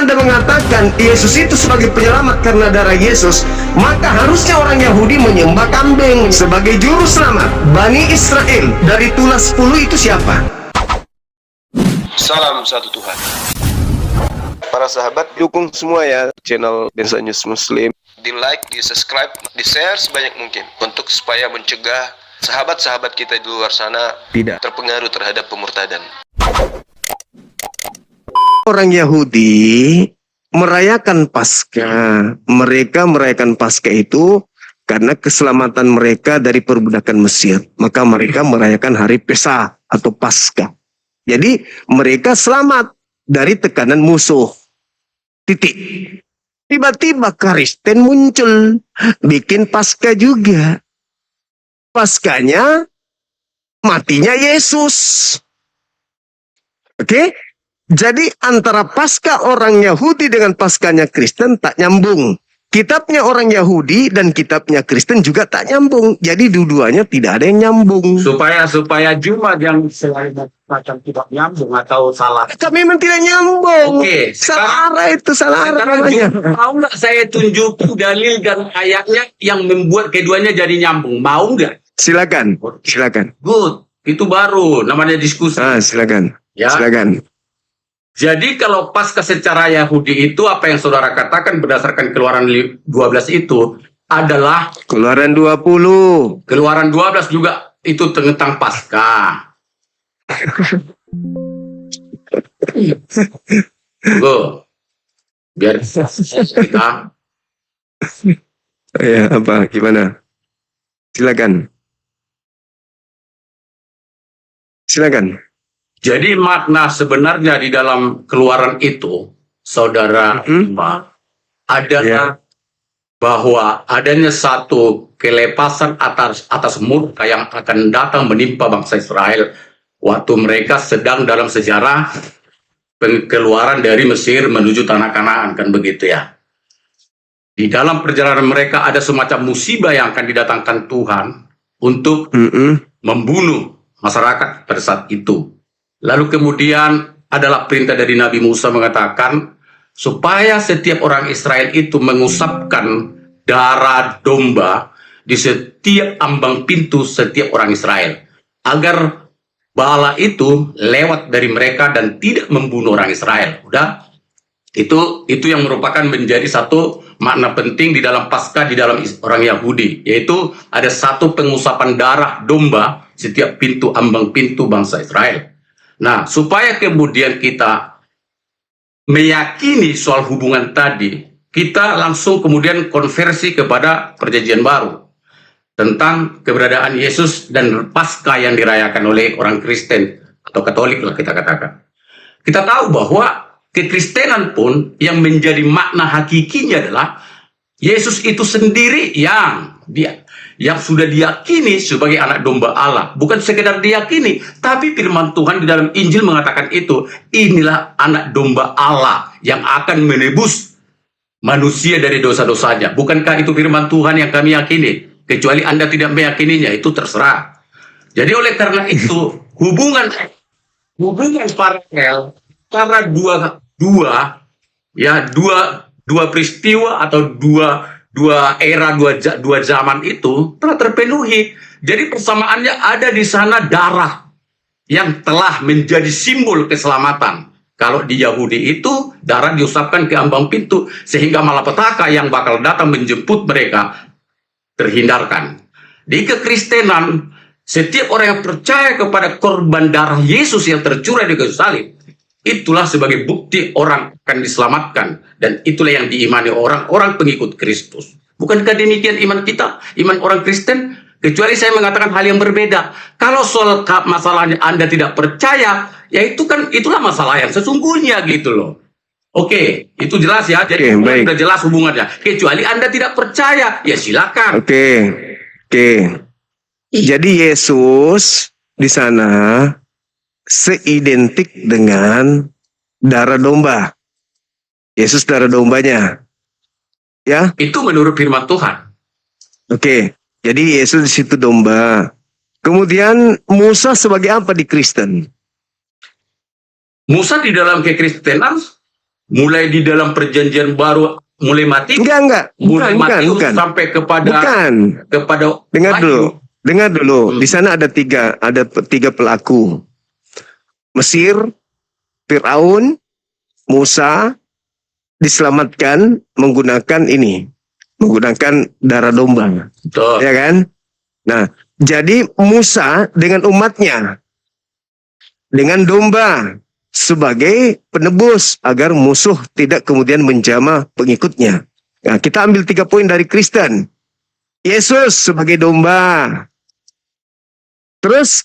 Anda mengatakan Yesus itu sebagai penyelamat karena darah Yesus, maka harusnya orang Yahudi menyembah kambing sebagai juru selamat. Bani Israel dari tulah 10 itu siapa? Salam satu Tuhan. Para sahabat, dukung semua ya channel Bensa News Muslim. Di like, di subscribe, di share sebanyak mungkin untuk supaya mencegah sahabat-sahabat kita di luar sana Tidak terpengaruh terhadap pemurtadan. Orang Yahudi merayakan Paskah. Mereka merayakan Paskah itu karena keselamatan mereka dari perbudakan Mesir. Maka mereka merayakan hari Pesa atau Paskah. Jadi mereka selamat dari tekanan musuh. Titik. Tiba-tiba Kristen muncul, bikin Paskah juga. Paskahnya matinya Yesus. Oke? Jadi antara Paskah orang Yahudi dengan Paskahnya Kristen tak nyambung. Kitabnya orang Yahudi dan kitabnya Kristen juga tak nyambung. Jadi dua-duanya tidak ada yang nyambung. Supaya Jumat yang selain macam tidak nyambung atau salah. Kami memang tidak nyambung. Oke, Salah arah itu, salah arah namanya. Mau nggak saya tunjukin dalil dan ayatnya yang membuat keduanya jadi nyambung? Mau nggak? Silakan, silakan. Good, itu baru namanya diskusi. Silakan, Ya. silakan. Jadi kalau Paskah secara Yahudi itu apa yang saudara katakan berdasarkan Keluaran 12 itu adalah Keluaran 20. Keluaran 12 juga itu tentang Paskah. Go. Biar kita Ya, apa? Gimana? Silakan. Silakan. jadi makna sebenarnya di dalam Keluaran itu, saudara, adalah bahwa adanya satu kelepasan atas murka yang akan datang menimpa bangsa Israel waktu mereka sedang dalam sejarah keluaran dari Mesir menuju tanah Kanaan, kan begitu ya. Di dalam perjalanan mereka ada semacam musibah yang akan didatangkan Tuhan untuk membunuh masyarakat pada saat itu. Lalu kemudian adalah perintah dari Nabi Musa mengatakan supaya setiap orang Israel itu mengusapkan darah domba di setiap ambang pintu setiap orang Israel, agar bala itu lewat dari mereka dan tidak membunuh orang Israel. Udah, itu yang merupakan menjadi satu makna penting di dalam Paskah di dalam orang Yahudi, yaitu ada satu pengusapan darah domba setiap pintu ambang pintu bangsa Israel. Nah, supaya kemudian kita meyakini soal hubungan tadi, kita langsung kemudian konversi kepada Perjanjian Baru tentang keberadaan Yesus dan Paskah yang dirayakan oleh orang Kristen atau Katolik lah kita katakan. Kita tahu bahwa kekristenan pun yang menjadi makna hakikinya adalah Yesus itu sendiri yang sudah diyakini sebagai anak domba Allah. Bukan sekedar diyakini, tapi firman Tuhan di dalam Injil mengatakan itu, inilah anak domba Allah yang akan menebus manusia dari dosa-dosanya. Bukankah itu firman Tuhan yang kami yakini? Kecuali Anda tidak meyakininya, itu terserah. Jadi oleh karena itu, hubungan paralel karena dua peristiwa atau dua era, dua zaman itu telah terpenuhi. Jadi persamaannya ada di sana darah yang telah menjadi simbol keselamatan. Kalau di Yahudi itu darah diusapkan ke ambang pintu sehingga malapetaka yang bakal datang menjemput mereka terhindarkan. Di kekristenan, setiap orang yang percaya kepada korban darah Yesus yang tercurah di kayu salib, itulah sebagai bukti orang akan diselamatkan. Dan itulah yang diimani orang-orang pengikut Kristus. Bukankah demikian iman kita, iman orang Kristen? Kecuali saya mengatakan hal yang berbeda. Kalau soal masalahnya Anda tidak percaya, ya itulah masalah yang sesungguhnya gitu loh. Oke, itu jelas ya. Jadi sudah jelas hubungannya. Kecuali Anda tidak percaya, ya silakan. Oke. Jadi Yesus di sana seidentik dengan darah domba. Yesus darah dombanya. Ya? Itu menurut firman Tuhan. Oke. Jadi Yesus di situ domba. Kemudian Musa sebagai apa di Kristen? Musa di dalam kekristenan mulai di dalam perjanjian baru mulai mati, Enggak. mulai mati Bukan. sampai kepada Bukan. Dengar Wahyu. dulu. Di sana ada tiga pelaku. Mesir, Firaun, Musa diselamatkan menggunakan darah domba, Betul. ya kan? Nah, jadi Musa dengan umatnya, dengan domba sebagai penebus agar musuh tidak kemudian menjamah pengikutnya. Nah, kita ambil 3 poin dari Kristen. Yesus sebagai domba. Terus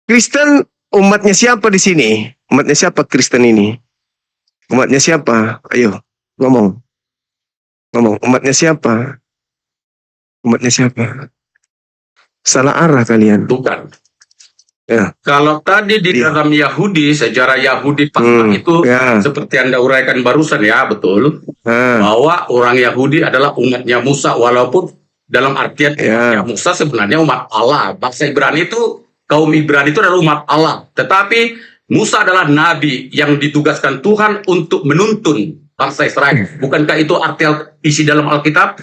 Kristen umatnya siapa di sini? Umatnya siapa Kristen ini? Umatnya siapa? Ayo, ngomong. Umatnya siapa? Umatnya siapa? Salah arah kalian. Bukan. Ya. Kalau tadi di Iya. dalam Yahudi, sejarah Yahudi Paskah itu Ya. seperti Anda uraikan barusan ya, betul. Nah, Bahwa orang Yahudi adalah umatnya Musa, walaupun dalam artian Ya. Musa sebenarnya umat Allah. Bangsa Ibrani itu, kaum Ibrani itu adalah umat Allah. Tetapi Musa adalah nabi yang ditugaskan Tuhan untuk menuntun bangsa Israel. Bukankah itu arti isi dalam Alkitab?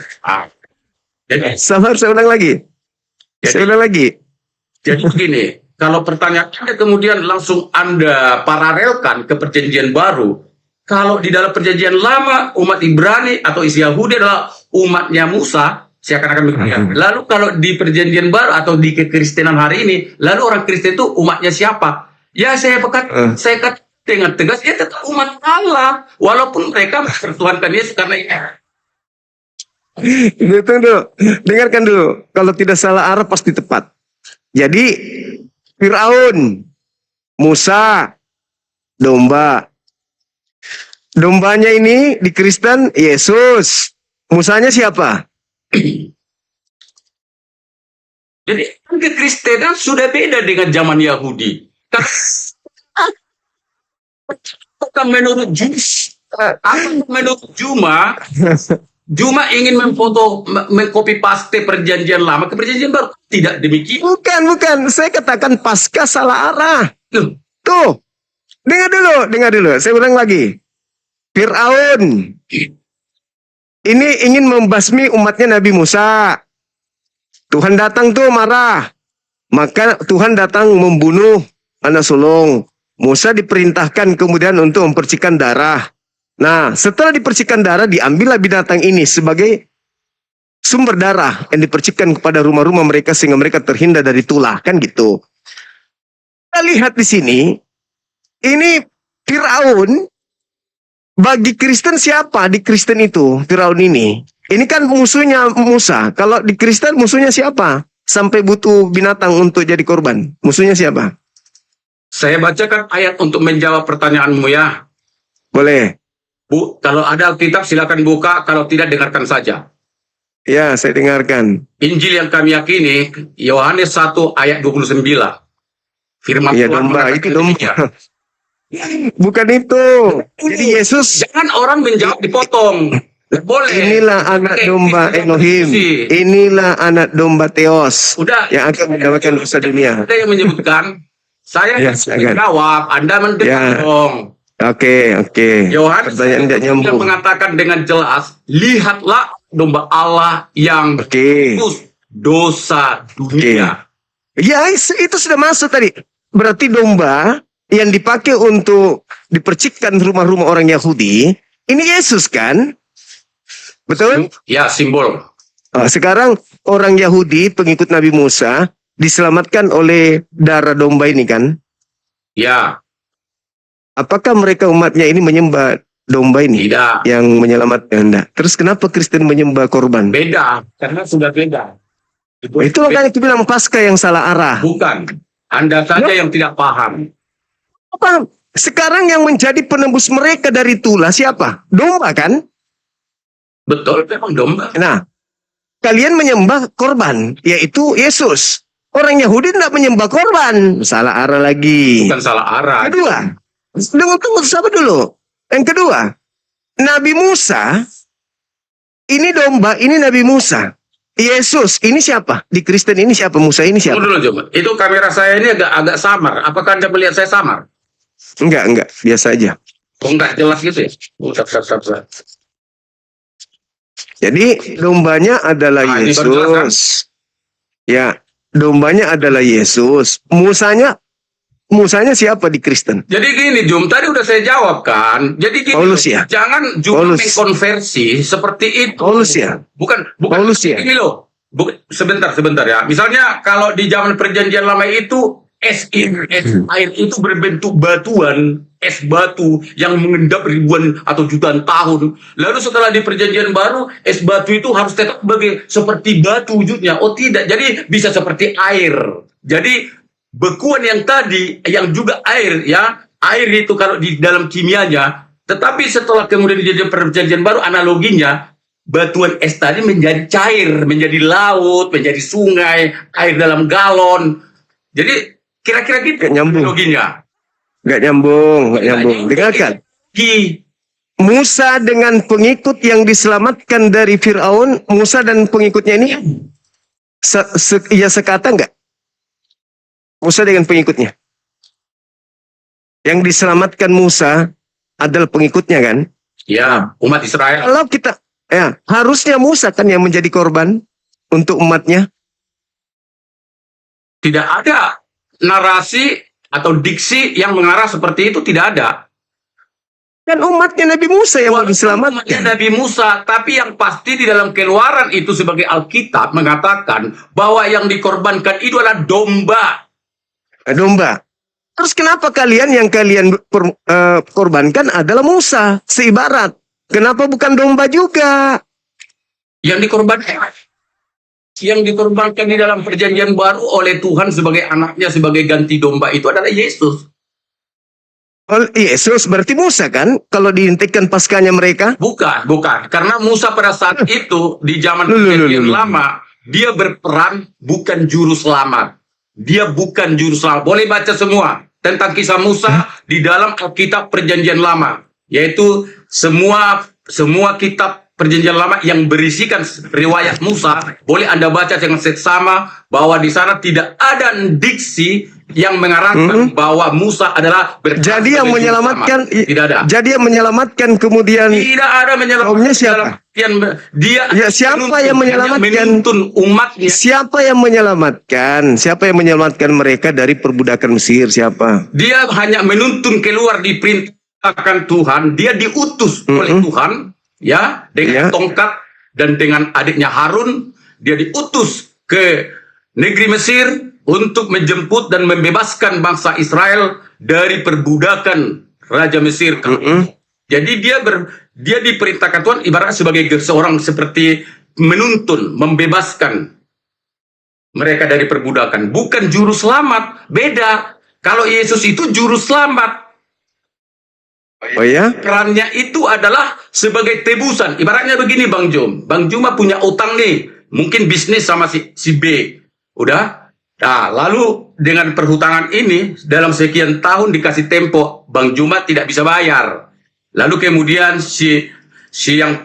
Jadi, sabar, saya ulang lagi. Jadi begini, kalau pertanyaan Anda kemudian langsung Anda paralelkan ke perjanjian baru, kalau di dalam perjanjian lama umat Ibrani atau isi Yahudi adalah umatnya Musa, saya akan begitu. Lalu kalau di perjanjian baru atau di kekristenan hari ini, lalu orang Kristen itu umatnya siapa? Ya saya katakan dengan tegas, ya tetap umat Allah, walaupun mereka mempertuhankan Yesus karena Tunggu. Dengarkan dulu. Kalau tidak salah arah pasti tepat. Jadi Firaun, Musa, domba. Dombanya ini di Kristen Yesus. Musanya siapa? jadi kekristenan sudah beda dengan zaman Yahudi. Bukan menurut Juma ingin mengcopy paste perjanjian lama ke perjanjian baru. Tidak demikian. Bukan. Saya katakan pasca salah arah. Loh, Tuh. Dengar dulu. Saya ulang lagi. Firaun ini ingin membasmi umatnya Nabi Musa. Tuhan datang tuh marah. Maka Tuhan datang membunuh anak sulung. Musa diperintahkan kemudian untuk mempercikan darah. Nah, setelah dipercikan darah, diambillah binatang ini sebagai sumber darah yang dipercikan kepada rumah-rumah mereka sehingga mereka terhindar dari tulah, kan gitu. Kita lihat di sini, ini Firaun bagi Kristen siapa di Kristen itu? Firaun ini. Ini kan musuhnya Musa. Kalau di Kristen musuhnya siapa? Sampai butuh binatang untuk jadi korban. Musuhnya siapa? saya bacakan ayat untuk menjawab pertanyaanmu ya. Boleh. Bu, kalau ada Alkitab silakan buka, kalau tidak dengarkan saja. Ya, saya dengarkan. Injil yang kami yakini, Yohanes 1 ayat 29. Firman Iya, Tuhan domba. mengatakan Itu domba. demikian. Bukan itu. Jadi Yesus, Jangan orang menjawab dipotong. Boleh. inilah anak domba Elohim. Inilah anak domba Theos. Udah. Yang akan mendapatkan dosa dunia. Ada yang menyebutkan, saya Ya, silakan. menjawab, Anda mendengar Ya. dong. Oke. Yohanes Pertanyaan tidak yang nyambung. mengatakan dengan jelas, lihatlah domba Allah yang Oke. menebus dosa dunia. Ya, itu sudah masuk tadi. Berarti domba yang dipakai untuk dipercikkan rumah-rumah orang Yahudi, ini Yesus kan? Betul? Ya, simbol. Sekarang orang Yahudi, pengikut Nabi Musa, diselamatkan oleh darah domba ini kan? Ya, Apakah mereka umatnya ini menyembah domba ini? tidak. Yang menyelamatkan Anda. Terus kenapa Kristen menyembah korban? Beda, karena sudah beda. Itu makanya itu bilang pasca yang salah arah. Bukan. Anda saja yang tidak paham. Apa? Sekarang yang menjadi penembus mereka dari tulah siapa? Domba kan? Betul, memang domba. Nah, kalian menyembah korban, yaitu Yesus. Orang Yahudi tidak menyembah korban. Salah arah lagi. Bukan salah arah. Kedua, tunggu sabar dulu. Yang kedua, Nabi Musa, ini domba, ini Nabi Musa. Yesus, ini siapa? Di Kristen ini siapa? Musa ini Tunggu siapa? dulu coba. Itu kamera saya ini agak samar. Apakah Anda melihat saya samar? Enggak, biasa aja. Kok nggak jelas gitu ya? Jadi dombanya adalah Nah, ini baru jelas, kan? Yesus. Ya, dombanya adalah Yesus. Musanya siapa di Kristen? Jadi gini Jum, tadi udah saya jawab kan. Jadi gini, Paulus ya? jangan juga Paulus. mengkonversi seperti itu. Paulus ya? Bukan Paulus ya? Ini loh. Sebentar ya. Misalnya kalau di zaman perjanjian lama itu es air itu berbentuk batuan, es batu yang mengendap ribuan atau jutaan tahun. Lalu setelah di perjanjian baru, es batu itu harus tetap seperti batu wujudnya. Oh tidak, jadi bisa seperti air. Jadi bekuan yang tadi, yang juga air ya, air itu kalau di dalam kimianya, tetapi setelah kemudian di perjanjian baru analoginya, batuan es tadi menjadi cair, menjadi laut, menjadi sungai, air dalam galon. Jadi kira-kira gitu Gak nyambung. analoginya. Nggak nyambung. Dengarkan. Musa dengan pengikut yang diselamatkan dari Firaun, Musa dan pengikutnya ini sekata nggak? Musa dengan pengikutnya. Yang diselamatkan Musa adalah pengikutnya kan? Ya, umat Israel. Kalau kita, ya harusnya Musa kan yang menjadi korban untuk umatnya. Tidak ada narasi atau diksi yang mengarah seperti itu, tidak ada. Kan umatnya Nabi Musa yang Umatnya diselamatkan. Nabi Musa, tapi yang pasti di dalam Keluaran itu sebagai Alkitab mengatakan bahwa yang dikorbankan itu adalah domba. Domba. Terus kenapa yang kalian korbankan adalah Musa seibarat? Kenapa bukan domba juga? Yang dikorbankan di dalam perjanjian baru oleh Tuhan sebagai anaknya, sebagai ganti domba itu adalah Yesus. Yesus berarti Musa kan? Kalau dihentikan paskanya mereka? Bukan. Karena Musa pada saat itu di zaman perjanjian lama, dia berperan bukan juru selamat. Dia bukan juru selamat. Boleh baca semua tentang kisah Musa di dalam Alkitab perjanjian lama. Yaitu semua kitab perjanjian lama yang berisikan riwayat Musa, boleh Anda baca dengan seksama bahwa di sana tidak ada diksi yang mengarahkan bahwa Musa adalah Jadi yang menyelamatkan, tidak ada. Jadi yang menyelamatkan kemudian Tidak ada menyelamatkan. kaumnya siapa? Dia Ya, siapa yang menyelamatkan? menuntun umatnya. Siapa yang menyelamatkan? Siapa yang menyelamatkan mereka dari perbudakan Mesir? Siapa? Dia hanya menuntun keluar, diperintahkan Tuhan. Dia diutus oleh Tuhan, ya, dengan tongkat dan dengan adiknya Harun. Dia diutus ke negeri Mesir untuk menjemput dan membebaskan bangsa Israel dari perbudakan Raja Mesir. Jadi dia diperintahkan Tuhan ibaratnya sebagai seorang seperti menuntun, membebaskan mereka dari perbudakan. Bukan juru selamat, beda. Kalau Yesus itu juru selamat. Oh ya? Perannya itu adalah sebagai tebusan. Ibaratnya begini Bang Jum. Bang Juma punya utang nih. Mungkin bisnis sama si B. Udah? Nah, lalu dengan perhutangan ini, dalam sekian tahun dikasih tempo, Bang Juma tidak bisa bayar. Lalu kemudian si yang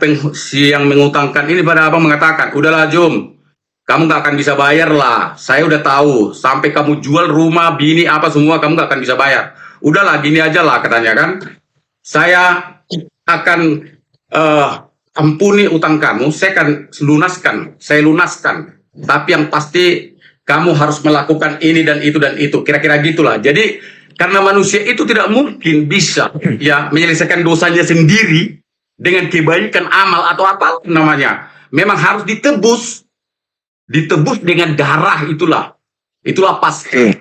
mengutangkan ini pada abang mengatakan, udahlah Jum, kamu gak akan bisa bayar lah. Saya udah tahu, sampai kamu jual rumah, bini, apa semua, kamu gak akan bisa bayar. Udahlah, gini aja lah katanya kan. Saya akan ampuni utang kamu, saya akan lunaskan. Tapi yang pasti kamu harus melakukan ini dan itu dan itu. Kira-kira gitulah. Jadi karena manusia itu tidak mungkin bisa ya menyelesaikan dosanya sendiri dengan kebaikan amal atau apa namanya. Memang harus ditebus dengan darah itulah. Itulah pasti.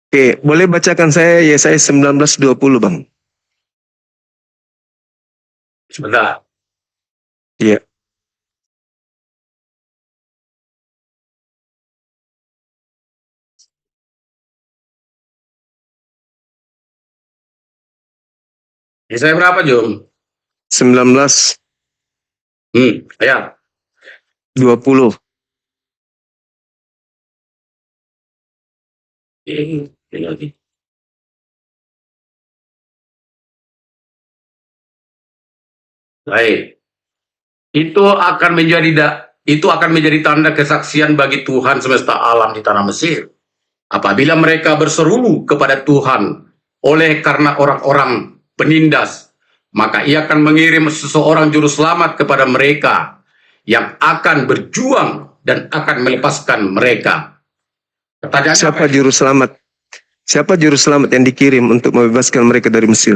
Oke, boleh bacakan saya Yesaya 19:20, Bang? Sebentar. Iya. Saya berapa, Jom? 19:20. Ya. Baik. Itu akan menjadi tanda kesaksian bagi Tuhan semesta alam di tanah Mesir. Apabila mereka berseru kepada Tuhan oleh karena orang-orang penindas, maka ia akan mengirim seseorang juru selamat kepada mereka yang akan berjuang dan akan melepaskan mereka. Pertanyaannya Siapa apa? juru selamat? Siapa juru selamat yang dikirim untuk membebaskan mereka dari Mesir?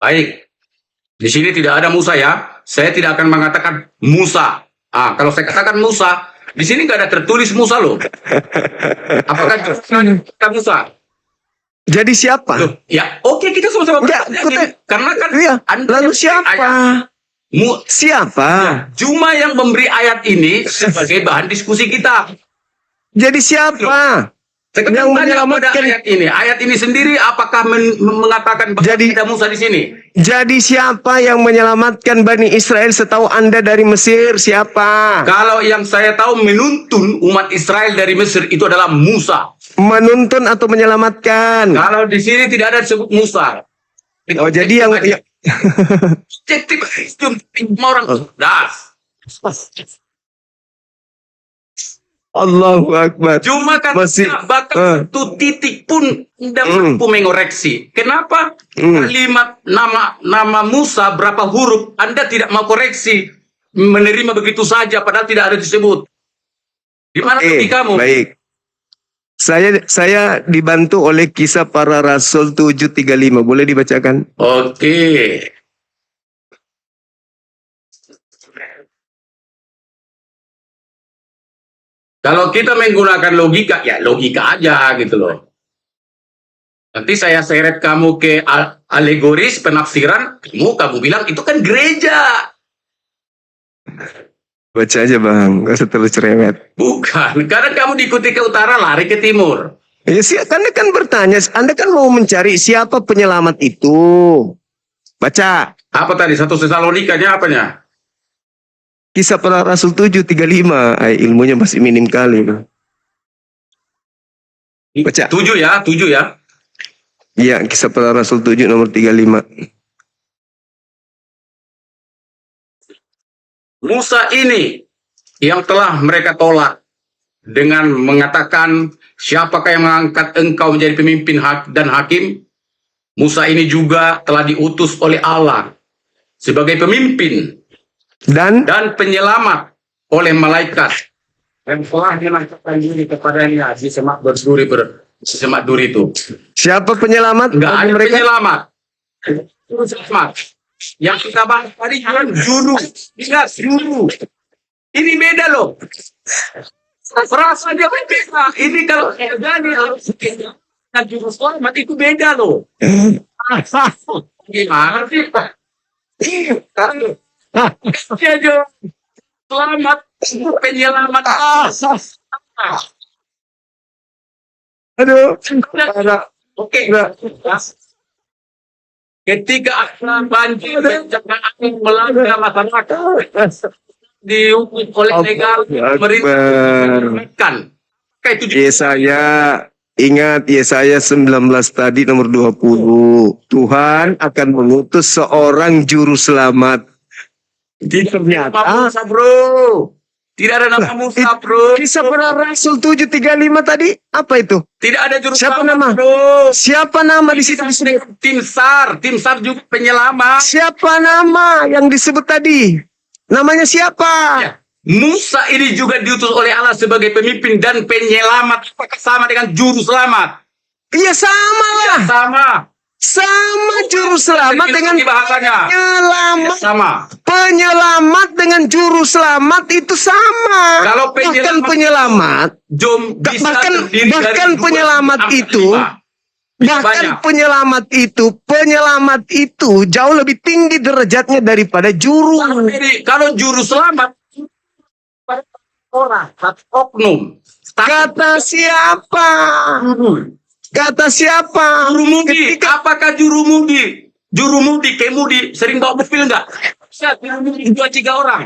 Baik, di sini tidak ada Musa ya. Saya tidak akan mengatakan Musa. Kalau saya katakan Musa, di sini nggak ada tertulis Musa loh. Apakah kita Musa? Jadi siapa? Loh, ya oke, kita sama-sama Enggak, bertanya kita- gini. Karena kan Iya. Anda Lalu yang siapa? ayat. Siapa? Cuma yang memberi ayat ini sebagai bahan diskusi kita. Jadi siapa? Sekarang Yang tanya pada menyelamatkan. ayat ini sendiri apakah mengatakan bahwa Jadi- tidak Musa di sini? Jadi siapa yang menyelamatkan Bani Israel setahu Anda dari Mesir? Siapa? Kalau yang saya tahu menuntun umat Israel dari Mesir itu adalah Musa. Menuntun atau menyelamatkan? Kalau di sini tidak ada disebut Musa. Oh, jadi yang objektif orang das. Allahu Akbar. Cuma kan Masih, bahkan satu titik pun tidak mampu mengoreksi. Kenapa? Hmm. Kalimat nama Musa berapa huruf Anda tidak mau koreksi, menerima begitu saja padahal tidak ada disebut. Di mana logika kamu? Baik. Saya dibantu oleh Kisah Para Rasul 7:35. Boleh dibacakan? Oke. Kalau kita menggunakan logika, ya logika aja gitu loh. Nanti saya seret kamu ke alegoris penafsiran, kamu bilang itu kan gereja. Baca aja Bang, gak usah terlalu cerewet. Bukan, karena kamu diikuti ke utara, lari ke timur. Ya sih, Anda kan bertanya, Anda kan mau mencari siapa penyelamat itu. Baca. Apa tadi? 1 Tesalonikanya apanya? Kisah Para Rasul 7:35. Ilmunya masih minim kali. Baca. 7 ya, 7 ya. Iya, Kisah Para Rasul 7 nomor 35. Musa ini yang telah mereka tolak dengan mengatakan siapakah yang mengangkat engkau menjadi pemimpin dan hakim. Musa ini juga telah diutus oleh Allah sebagai pemimpin Dan dan penyelamat oleh malaikat yang telah menampakkan diri kepadanya di semak duri itu. siapa penyelamat? Enggak bagi ada mereka? penyelamat. Juru selamat. Yang kita bahas tadi kan juru. Ingat, juru. Ini beda loh. Frasa dia beda. Ini kalau jadi harus nah, juru selamat itu beda loh. Gimana sih? Dia juru selamat, penyelamat. Aduh. Ada. Oke. Ketika ada banjir bencana alam melanda masyarakat dihukum oleh negara pemerintah kan kayak itu Ingat Yesaya 19 tadi nomor 20. Tuhan akan mengutus seorang juru selamat. Ternyata Musa bro, tidak ada nama Musa bro. Kisah Para Rasul 7:35 tadi apa itu? Tidak ada juru Siapa selamat, nama? bro. Siapa nama di situ disebut? Tim SAR juga penyelamat. Siapa nama yang disebut tadi? Namanya siapa? Ya. Musa ini juga diutus oleh Allah sebagai pemimpin dan penyelamat. Apakah sama dengan juru selamat? Iya sama lah. Sama. Sama juru selamat dengan bahasanya. penyelamat. Sama. Penyelamat dengan juru selamat itu sama. Kalau bahkan penyelamat, bahkan penyelamat itu, penyelamat itu jauh lebih tinggi derajatnya daripada juru. Kalau juru selamat orang oknum. Kata siapa? Kata siapa? Juru mudi. Apakah juru mudi? Juru mudi, kemudi sering bawa mobil enggak? Bisa juru mudi 2-3 orang.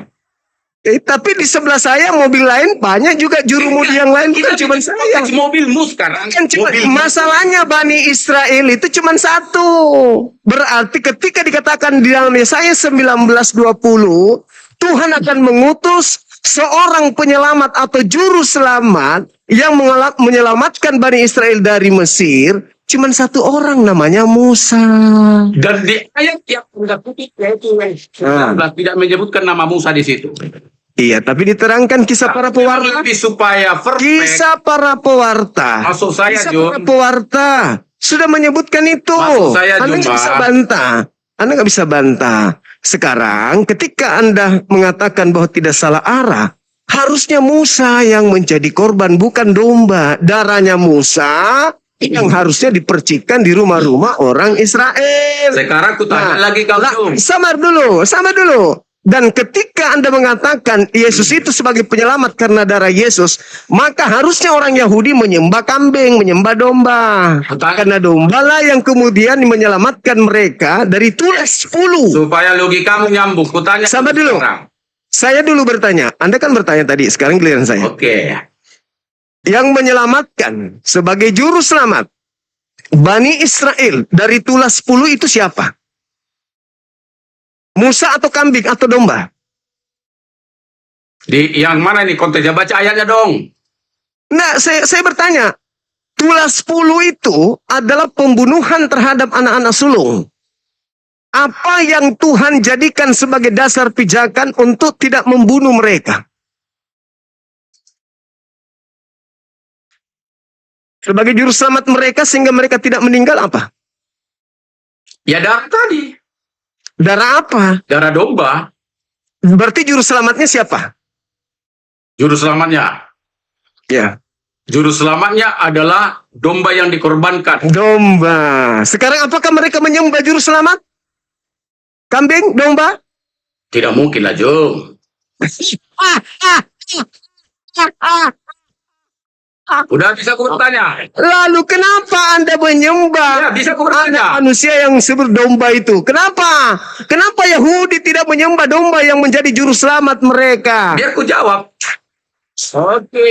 Tapi di sebelah saya mobil lain banyak juga juru mudi yang lain, bukan cuma saya. Mobilmu sekarang. Kan cuma masalahnya Bani Israel itu cuma satu. Berarti ketika dikatakan di dalam Yesaya 19:20, Tuhan akan mengutus seorang penyelamat atau juru selamat yang menyelamatkan Bani Israel dari Mesir. Cuman satu orang, namanya Musa. Dan di ayat yang Anda kutip yaitu yang 19 tidak menyebutkan nama Musa di situ. Iya, tapi diterangkan kisah para pewarta. Lebih supaya perfect. Kisah para pewarta. Maksud saya, Kisah Jun. para pewarta sudah menyebutkan itu. Maksud saya, Anda nggak Juma. bisa bantah. Anda nggak bisa bantah. Sekarang, ketika Anda mengatakan bahwa tidak salah arah, harusnya Musa yang menjadi korban, bukan domba. Darahnya Musa yang harusnya dipercikkan di rumah-rumah orang Israel. Sekarang kutanya lagi kau, Jum. Sabar dulu. Dan ketika Anda mengatakan Yesus itu sebagai penyelamat karena darah Yesus, maka harusnya orang Yahudi menyembah kambing, menyembah domba. Karena domba lah yang kemudian menyelamatkan mereka dari tulas 10. Supaya logikamu nyambung. Kutanya Sabar dulu. sekarang. Saya dulu bertanya. Anda kan bertanya tadi, sekarang giliran saya. Oke. Yang menyelamatkan sebagai juru selamat Bani Israel dari tulas 10 itu siapa? Musa atau kambing atau domba? Di yang mana ini konteksnya? Baca ayatnya dong. Nah, saya bertanya. Tulas 10 itu adalah pembunuhan terhadap anak-anak sulung. Apa yang Tuhan jadikan sebagai dasar pijakan untuk tidak membunuh mereka? Sebagai juru selamat mereka sehingga mereka tidak meninggal apa? Ya darah tadi. Darah apa? Darah domba. Berarti juru selamatnya siapa? Juru selamatnya. Ya. Juru selamatnya adalah domba yang dikorbankan. Domba. Sekarang apakah mereka menyembah juru selamat? Kambing? Domba? Tidak mungkin lah, Jum. Udah bisa aku bertanya. Lalu kenapa Anda menyembah Ya, bisa aku bertanya. manusia yang disebut domba itu? Kenapa? Kenapa Yahudi tidak menyembah domba yang menjadi juru selamat mereka? Biar ku jawab. Oke.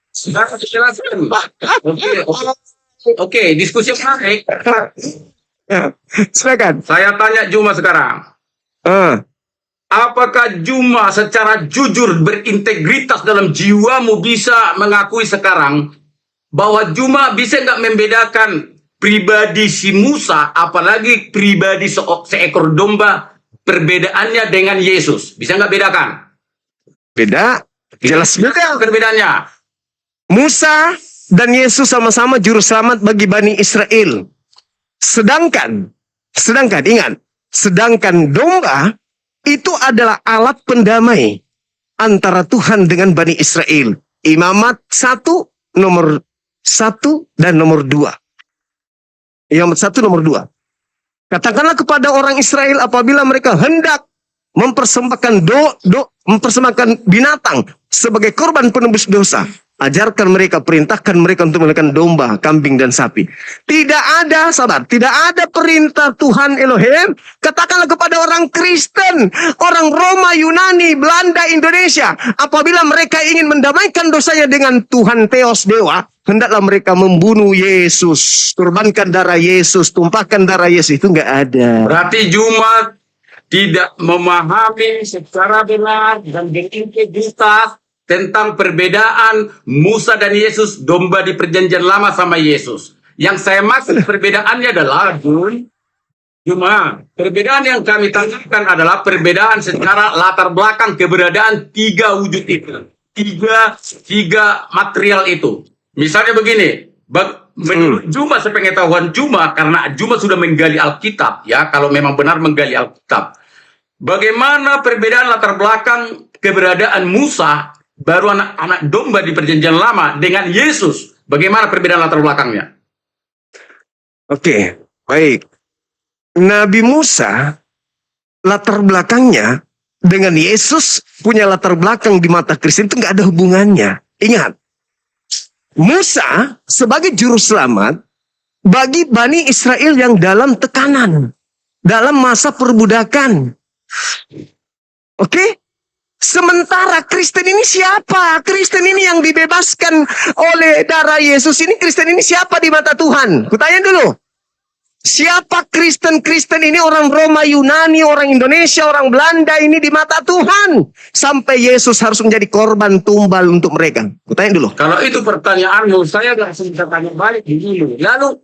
Sekarang aku jelaskan. Oke, diskusi yang menarik. Silakan. Saya tanya Juma sekarang. Apakah Juma secara jujur berintegritas dalam jiwamu bisa mengakui sekarang bahwa Juma bisa nggak membedakan pribadi si Musa, apalagi pribadi seekor domba, perbedaannya dengan Yesus? Bisa nggak bedakan? Beda. Jelas beda. Perbedaannya. Musa dan Yesus sama-sama juru selamat bagi Bani Israel. Sedangkan ingat, sedangkan domba itu adalah alat pendamai antara Tuhan dengan Bani Israel. Imamat 1 nomor 1 dan nomor 2. Imamat 1 nomor 2. Katakanlah kepada orang Israel apabila mereka hendak mempersembahkan mempersembahkan binatang sebagai korban penebus dosa. Ajarkan mereka, perintahkan mereka untuk melakukan domba, kambing, dan sapi. Tidak ada perintah Tuhan Elohim. Katakanlah kepada orang Kristen, orang Roma, Yunani, Belanda, Indonesia. Apabila mereka ingin mendamaikan dosanya dengan Tuhan Theos Dewa, hendaklah mereka membunuh Yesus. Kurbankan darah Yesus, tumpahkan darah Yesus. Itu nggak ada. Berarti Juma tidak memahami secara benar dan berintegritas tentang perbedaan Musa dan Yesus, domba di perjanjian lama sama Yesus. Yang saya maksud perbedaannya adalah Juma, perbedaan yang kami tanyakan adalah perbedaan secara latar belakang keberadaan tiga wujud itu. Tiga material itu. Misalnya begini, menurut Juma, sepengetahuan Juma, karena Juma sudah menggali Alkitab, ya, kalau memang benar menggali Alkitab. Bagaimana perbedaan latar belakang keberadaan Musa, baru anak domba di perjanjian lama, dengan Yesus? Bagaimana perbedaan latar belakangnya? Oke, baik. Nabi Musa, latar belakangnya dengan Yesus punya latar belakang di mata Kristen itu nggak ada hubungannya. Ingat, Musa sebagai juru selamat bagi Bani Israel yang dalam tekanan, dalam masa perbudakan. Oke? Sementara Kristen ini siapa? Kristen ini yang dibebaskan oleh darah Yesus ini, Kristen ini siapa di mata Tuhan? Kutanya dulu. Siapa Kristen-Kristen ini, orang Roma, Yunani, orang Indonesia, orang Belanda ini di mata Tuhan. Sampai Yesus harus menjadi korban tumbal untuk mereka. Kutanya dulu. Kalau itu pertanyaanmu, saya langsung tanya balik dulu. Lalu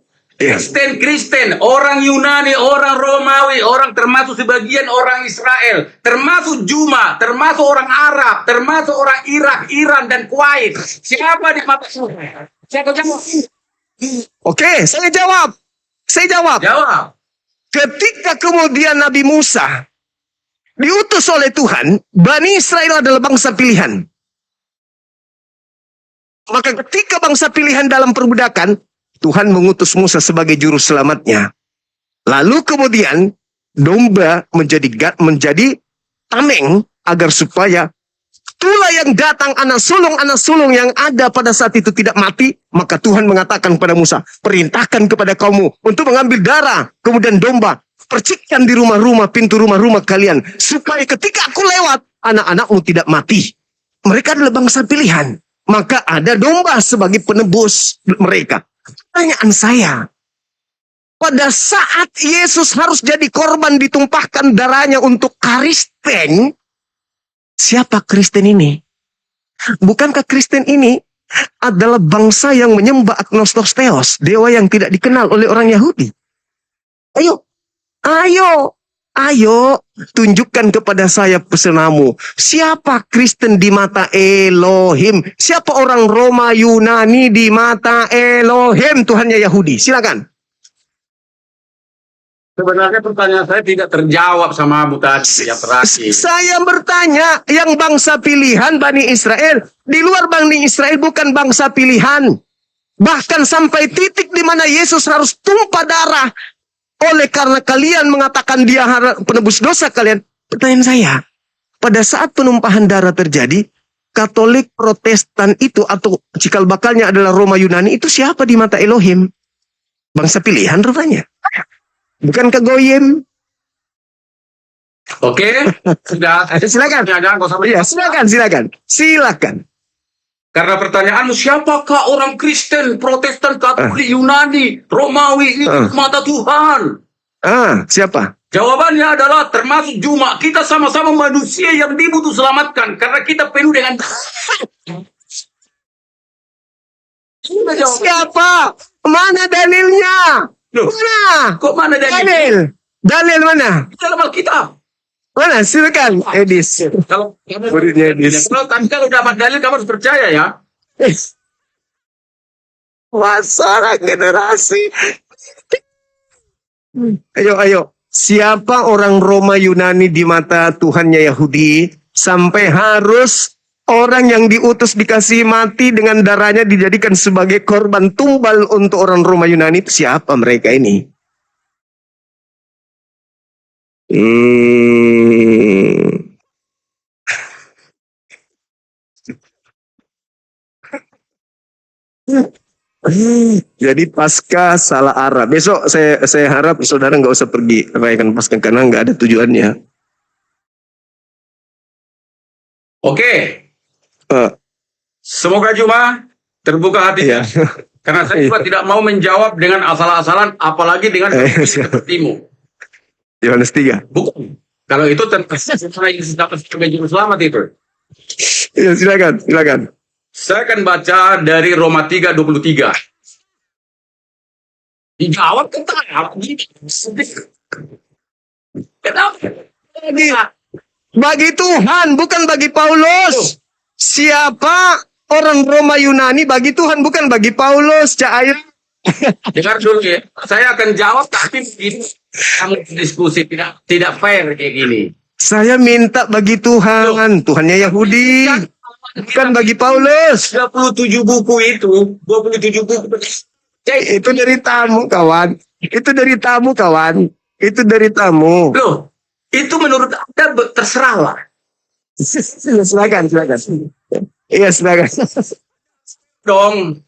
Kristen, orang Yunani, orang Romawi, orang termasuk sebagian orang Israel, termasuk Juma, termasuk orang Arab, termasuk orang Irak, Iran, dan Kuwait. Siapa di mata Tuhan? Saya jawab. Oke, saya jawab. Jawab. Ketika kemudian Nabi Musa diutus oleh Tuhan, Bani Israel adalah bangsa pilihan. Maka ketika bangsa pilihan dalam perbudakan, Tuhan mengutus Musa sebagai juru selamatnya. Lalu kemudian domba menjadi tameng agar supaya itulah yang datang anak sulung yang ada pada saat itu tidak mati. Maka Tuhan mengatakan kepada Musa, perintahkan kepada kaummu untuk mengambil darah, kemudian domba, percikkan di rumah-rumah, pintu rumah-rumah kalian, supaya ketika aku lewat, anak-anakmu tidak mati. Mereka adalah bangsa pilihan. Maka ada domba sebagai penebus mereka. Pertanyaan saya, pada saat Yesus harus jadi korban ditumpahkan darahnya untuk Kristen, siapa Kristen ini? Bukankah Kristen ini adalah bangsa yang menyembah agnostos theos, dewa yang tidak dikenal oleh orang Yahudi? Ayo, tunjukkan kepada saya pesenamu. Siapa Kristen di mata Elohim? Siapa orang Roma, Yunani di mata Elohim? Tuhannya Yahudi. Silakan. Sebenarnya pertanyaan saya tidak terjawab sama Abu tadi yang terakhir. Saya bertanya, yang bangsa pilihan Bani Israel. Di luar Bani Israel bukan bangsa pilihan. Bahkan sampai titik di mana Yesus harus tumpah darah. Oleh karena kalian mengatakan dia penebus dosa kalian. Pertanyaan saya, pada saat penumpahan darah terjadi, Katolik, Protestan itu atau cikal bakalnya adalah Roma, Yunani, itu siapa di mata Elohim? Bangsa pilihan rupanya. Bukan ke Goyim. Oke, sudah. Silakan. Iya, silakan. Karena pertanyaanmu, siapakah orang Kristen, Protestan, Katolik, Yunani, Romawi ini mata Tuhan? Siapa? Jawabannya adalah termasuk Juma. Kita sama-sama manusia yang dibutuh selamatkan karena kita penuh dengan siapa? Mana dalilnya? Mana? Kok mana dalil? Dalil mana? Dalam Alkitab. Mana? Silakan, Edis. Kalau Muridnya Edis. kalau dapat dalil kamu harus percaya ya. Masalah generasi. Ayo. Siapa orang Roma, Yunani di mata Tuhannya Yahudi sampai harus orang yang diutus dikasih mati dengan darahnya dijadikan sebagai korban tumbal untuk orang Roma, Yunani? Itu siapa mereka ini? Jadi pasca salah arah. Besok saya harap saudara nggak usah pergi rayakan pasca karena nggak ada tujuannya. Oke. Semoga Juma terbuka hatinya. Iya. Karena saya juga tidak mau menjawab dengan asal-asalan, apalagi dengan sepertimu. Yohanes 3. Bukan. Kalau itu tentang saya yang dapat sebagai juru selamat itu. Ya, silakan. Saya akan baca dari Roma 3:23. Dijawab kenapa? Kenapa? Bagi Tuhan, bukan bagi Paulus. Siapa orang Roma, Yunani bagi Tuhan, bukan bagi Paulus. Cahaya. Dengar dulu ya. Saya akan jawab tapi begini. Kamu diskusi tidak fair kayak gini. Saya minta bagi Tuhan. Tuhannya Yahudi. Bukan bagi Paulus. 27 buku itu. 27 buku. Itu dari tamu, kawan. Itu dari tamu. Loh, itu menurut Anda terserah lah. Silakan. Iya, silakan. Dong.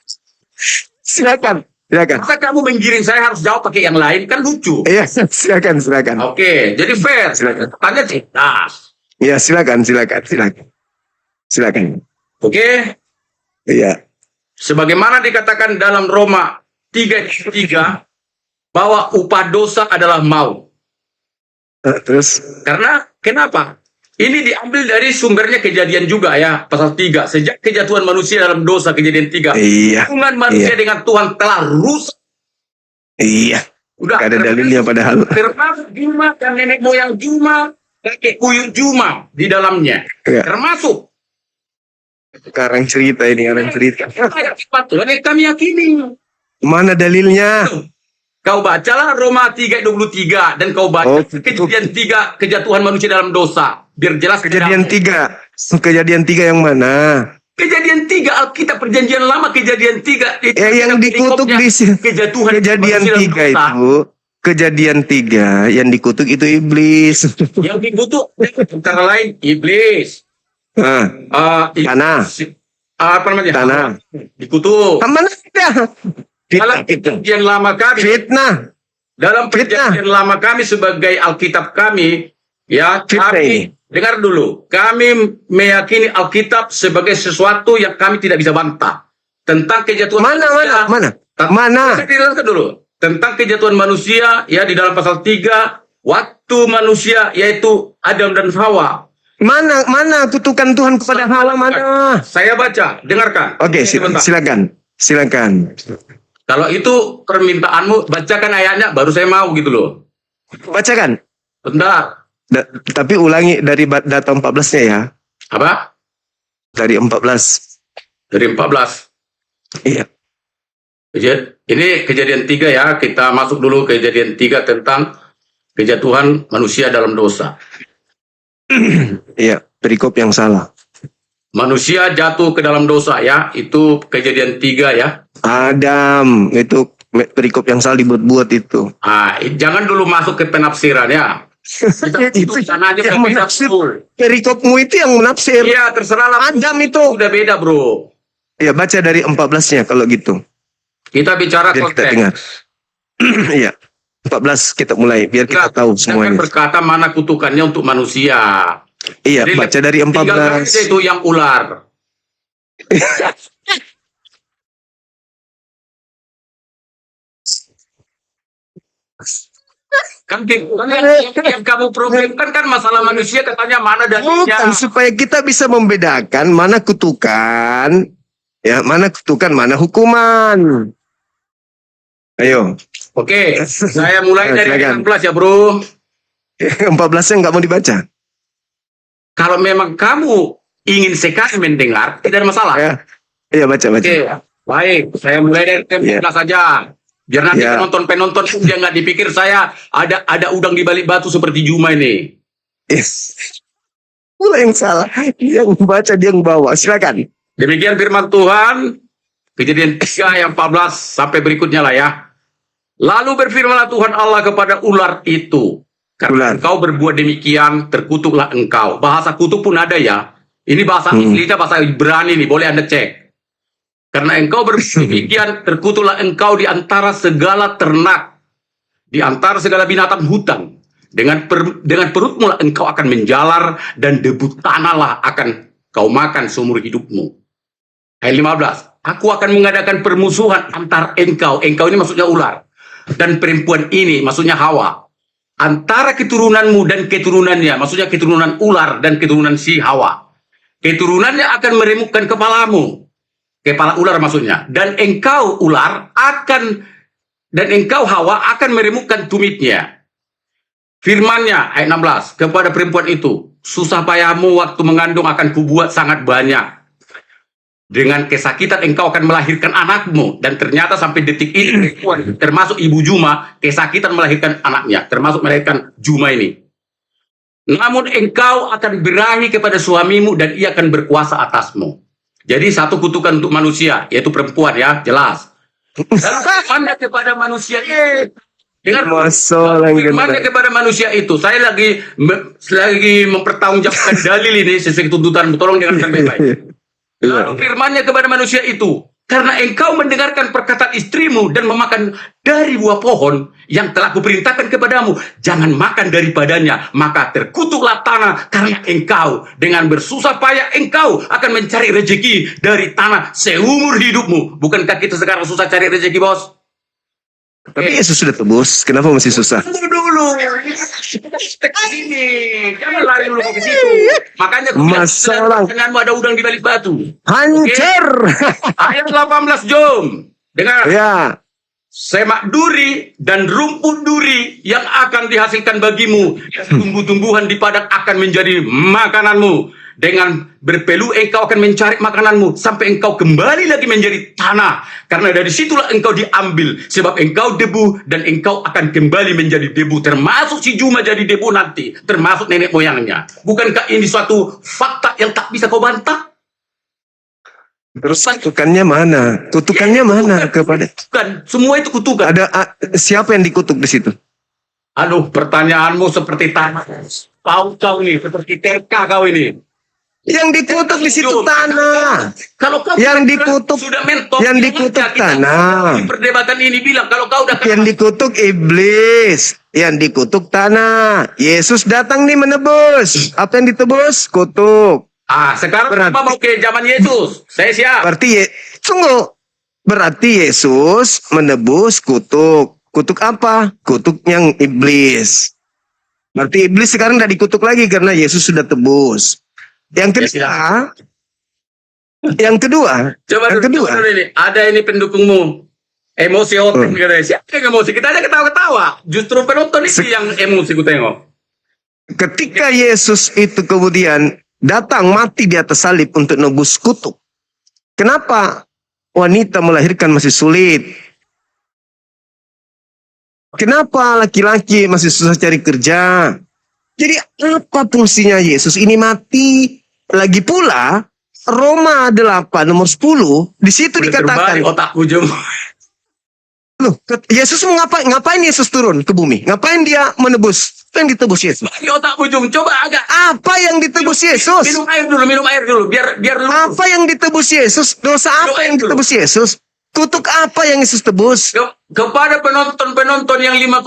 Silakan. Masa kamu menggiring saya harus jawab pakai yang lain? Kan lucu. Iya, silakan. Oke, jadi fair. Silakan. Tanya cerdas. Iya, silakan. Oke. Iya. Sebagaimana dikatakan dalam Roma 3:3, bahwa upah dosa adalah maut. Terus Karena kenapa? Ini diambil dari sumbernya Kejadian juga ya, pasal 3. Sejak kejatuhan manusia dalam dosa, Kejadian 3. iya, Hubungan manusia dengan Tuhan telah rusak. iya. Udah, Gak ada dalilnya padahal. termasuk Juma dan nenek moyang Juma, kakek buyut Juma di dalamnya. Ya. Termasuk. Sekarang cerita ini, orang cerita. Ayat Tuhan yang kami yakini. Mana dalilnya? Kau bacalah Roma 3:23 dan kau baca Oh, Kejadian 3 kejatuhan manusia dalam dosa. Biar jelas Kejadian bedanya. 3. Kejadian 3 yang mana? Kejadian 3 Alkitab Perjanjian Lama Kejadian 3 itu Yang dikutuk di kejatuhan Kejadian manusia dalam 3 dosa. itu. Kejadian 3 yang dikutuk itu iblis. Yang dikutuk antara lain iblis. Nah, tanah. Apa namanya? Tanah. Dikutuk. Mana ada? Dalam Fitnah itu. Perjanjian Lama kami, Fitnah. dalam Perjanjian Lama kami sebagai Alkitab kami, ya Fitnah kami dengar dulu, kami meyakini Alkitab sebagai sesuatu yang kami tidak bisa bantah tentang kejatuhan manusia. Mana? Saya jelaskan dulu tentang kejatuhan manusia, ya di dalam pasal 3, waktu manusia yaitu Adam dan Hawa. Mana kutukan Tuhan kepada Hawa mana? Saya baca, dengarkan. Oke, Sebentar. silakan. Kalau itu permintaanmu, bacakan ayatnya, baru saya mau gitu loh. Bacakan. Bentar. Tapi ulangi dari data 14-nya ya. Apa? Dari 14. Dari 14. Iya. Ini Kejadian 3 ya. Kita masuk dulu ke Kejadian 3 tentang kejatuhan manusia dalam dosa. Iya, perikop yang salah. Manusia jatuh ke dalam dosa ya. Itu Kejadian 3 ya. Adam, itu perikop yang salah dibuat-buat itu. Jangan dulu masuk ke penafsiran ya. Itu Sana aja yang berbeda, menafsir. bro. Perikopmu itu yang menafsir. Iya, terserah lah. Adam itu. Udah beda, bro. Ya, baca dari 14-nya kalau gitu. Kita bicara Biar kita konteks. dengar. Iya. 14 kita mulai biar kita tahu Jangan semuanya. berkata mana kutukannya untuk manusia. Iya, Jadi, baca dari tinggal aja 14. itu yang ular. Kan yang kamu problemkan kan masalah manusia, katanya mana Bukan, dalilnya. supaya kita bisa membedakan mana kutukan, ya, mana kutukan, mana hukuman. Ayo. Oke, saya mulai dari Silakan. 16 ya, bro. 14-nya nggak mau dibaca. Kalau memang kamu ingin sekali mendengar, tidak ada masalah. Ya. Iya, baca. Oke, baik. Saya mulai dari 16 saja. Biar nanti Ya. penonton pun dia nggak dipikir saya ada udang di balik batu seperti Juma ini. Yes. Pula yang salah. Yang baca dia yang bawa. Silakan. Demikian firman Tuhan. Kejadian 3 yang 14 sampai berikutnya lah ya. Lalu berfirmanlah Tuhan Allah kepada ular itu. Karena Ular. engkau berbuat demikian, terkutuklah engkau. Bahasa kutuk pun ada ya. Ini bahasa aslinya, bahasa Ibrani nih, boleh Anda cek. Karena engkau berbuat demikian, terkutuklah engkau di antara segala ternak, di antara segala binatang hutan. Dengan perutmu lah engkau akan menjalar, dan debu tanah lah akan kau makan seumur hidupmu. Ayat 15. Aku akan mengadakan permusuhan antar engkau ini maksudnya ular, dan perempuan ini maksudnya Hawa. Antara keturunanmu dan keturunannya, maksudnya keturunan ular dan keturunan si Hawa. Keturunannya akan meremukkan kepalamu. Kepala ular maksudnya. Dan engkau Hawa akan meremukkan tumitnya. Firmannya ayat 16 kepada perempuan itu, susah payahmu waktu mengandung akan kubuat sangat banyak. Dengan kesakitan engkau akan melahirkan anakmu. Dan ternyata sampai detik ini perempuan, termasuk ibu Juma, kesakitan melahirkan anaknya, termasuk melahirkan Juma ini. Namun engkau akan berahi kepada suamimu dan ia akan berkuasa atasmu. Jadi satu kutukan untuk manusia, yaitu perempuan ya, jelas. Dan firmannya kepada manusia itu, dengar, firmannya kepada manusia itu, saya lagi mempertanggungjawabkan dalil ini sesuai tuntutan, tolong dengarkan baik-baik. Lalu firmannya kepada manusia itu, karena engkau mendengarkan perkataan istrimu dan memakan dari buah pohon yang telah kuperintahkan kepadamu, jangan makan daripadanya, maka terkutuklah tanah karena engkau. Dengan bersusah payah engkau akan mencari rezeki dari tanah seumur hidupmu. Bukankah kita sekarang susah cari rezeki, bos? Tapi Yesus sudah tebus, kenapa masih susah? Tunggu dulu. Kita ke sini. Jangan lari dulu ke situ. Makanya Masalah. denganmu ada udang di balik batu. Hancur. Ayat 18 Jom. Dengar. Ya. Semak duri dan rumput duri yang akan dihasilkan bagimu. Tumbuh-tumbuhan di padang akan menjadi makananmu. Dengan berpeluh engkau akan mencari makananmu sampai engkau kembali lagi menjadi tanah. Karena dari situlah engkau diambil. Sebab engkau debu dan engkau akan kembali menjadi debu. Termasuk si Juma jadi debu nanti. Termasuk nenek moyangnya. Bukankah ini suatu fakta yang tak bisa kau bantah? Terus kutukannya mana? Kutukannya mana kepada? Bukan, semua itu kutukan. Siapa yang dikutuk di situ? Aduh, pertanyaanmu seperti tanah. Kau ini, seperti TK kau ini. Yang dikutuk di situ tanah. Kalau kau Yang dikutuk, sudah mentok, yang dikutuk tanah. Di perdebatan ini bilang kalau kau udah Yang dikutuk iblis, yang dikutuk tanah. Yesus datang nih menebus. Apa yang ditebus? Kutuk. sekarang Berarti- apa mau ke zaman Yesus? Saya siap. Tunggu. Berarti Yesus menebus kutuk. Kutuk apa? Kutuk yang iblis. Berarti iblis sekarang tidak dikutuk lagi karena Yesus sudah tebus. Yang kedua, Coba yang kedua. dulu ini. Ada ini pendukungmu. Emosi otak katanya. Siapa yang emosi? Kita aja ketawa-ketawa. Justru penonton ini yang emosi ku tengok. Ketika Yesus itu kemudian datang mati di atas salib untuk nebus kutuk. Kenapa wanita melahirkan masih sulit? Kenapa laki-laki masih susah cari kerja? Jadi apa fungsinya Yesus ini mati? Lagi pula Roma 8 nomor 10 di situ Udah dikatakan, terbalik otakku Jom. loh, Yesus mau ngapain Yesus turun ke bumi? Ngapain dia menebus? Apa yang ditebus Yesus? Bagi otakku Jom. Coba agak. Apa yang ditebus Yesus? Minum air dulu. Biar lu. Apa yang ditebus Yesus? Dosa apa yang ditebus Yesus? Kutuk apa yang Yesus tebus? Kepada penonton-penonton yang 5,2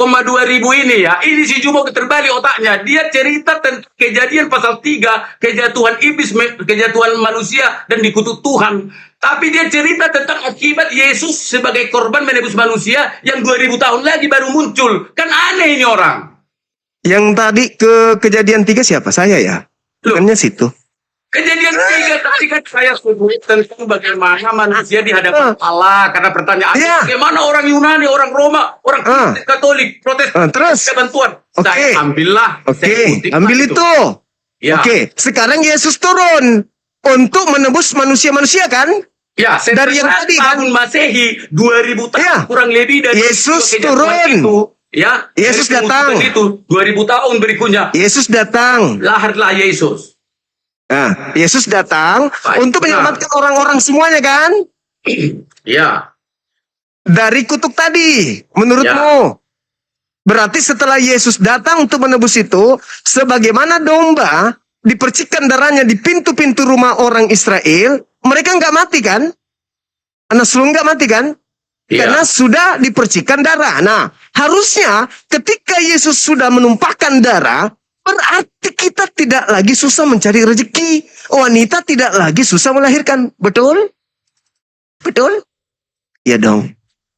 ribu ini ya, ini si Jumo terbalik otaknya. Dia cerita tentang kejadian pasal 3, kejatuhan iblis, kejatuhan manusia dan dikutuk Tuhan. Tapi dia cerita tentang akibat Yesus sebagai korban menebus manusia yang 2000 tahun lagi baru muncul. Kan aneh ini orang. Yang tadi ke kejadian 3 siapa? Saya ya? Loh. Bukannya situ. Kejadian 3 tadi kan saya sebut tentang bagaimana manusia di hadapan Allah. Karena pertanyaan, Ya. bagaimana orang Yunani, orang Roma, orang Kristen, Katolik, Protestan, Terus? ketentuan. Oke. Saya ambillah. Oke, Saya kutip ambil itu. itu. Ya. Oke, sekarang Yesus turun untuk menebus manusia-manusia kan? Ya, Dari yang tadi, kan? tahun Masehi 2000 tahun Ya. kurang lebih dari Yesus kejatuhan turun. Itu, ya, Yesus dari datang. pengutusan itu 2000 tahun berikutnya Yesus datang. lahirlah Yesus. Nah, Yesus datang Baik, untuk benar. menyelamatkan orang-orang semuanya kan? Ya, Dari kutuk tadi, menurutmu? Berarti setelah Yesus datang untuk menebus itu, sebagaimana domba dipercikkan darahnya di pintu-pintu rumah orang Israel, mereka nggak mati kan? Anak sulung nggak mati kan? ya. Karena sudah dipercikkan darah. Nah, harusnya ketika Yesus sudah menumpahkan darah, berarti kita tidak lagi susah mencari rezeki. Wanita tidak lagi susah melahirkan. Betul? Betul? Iya dong.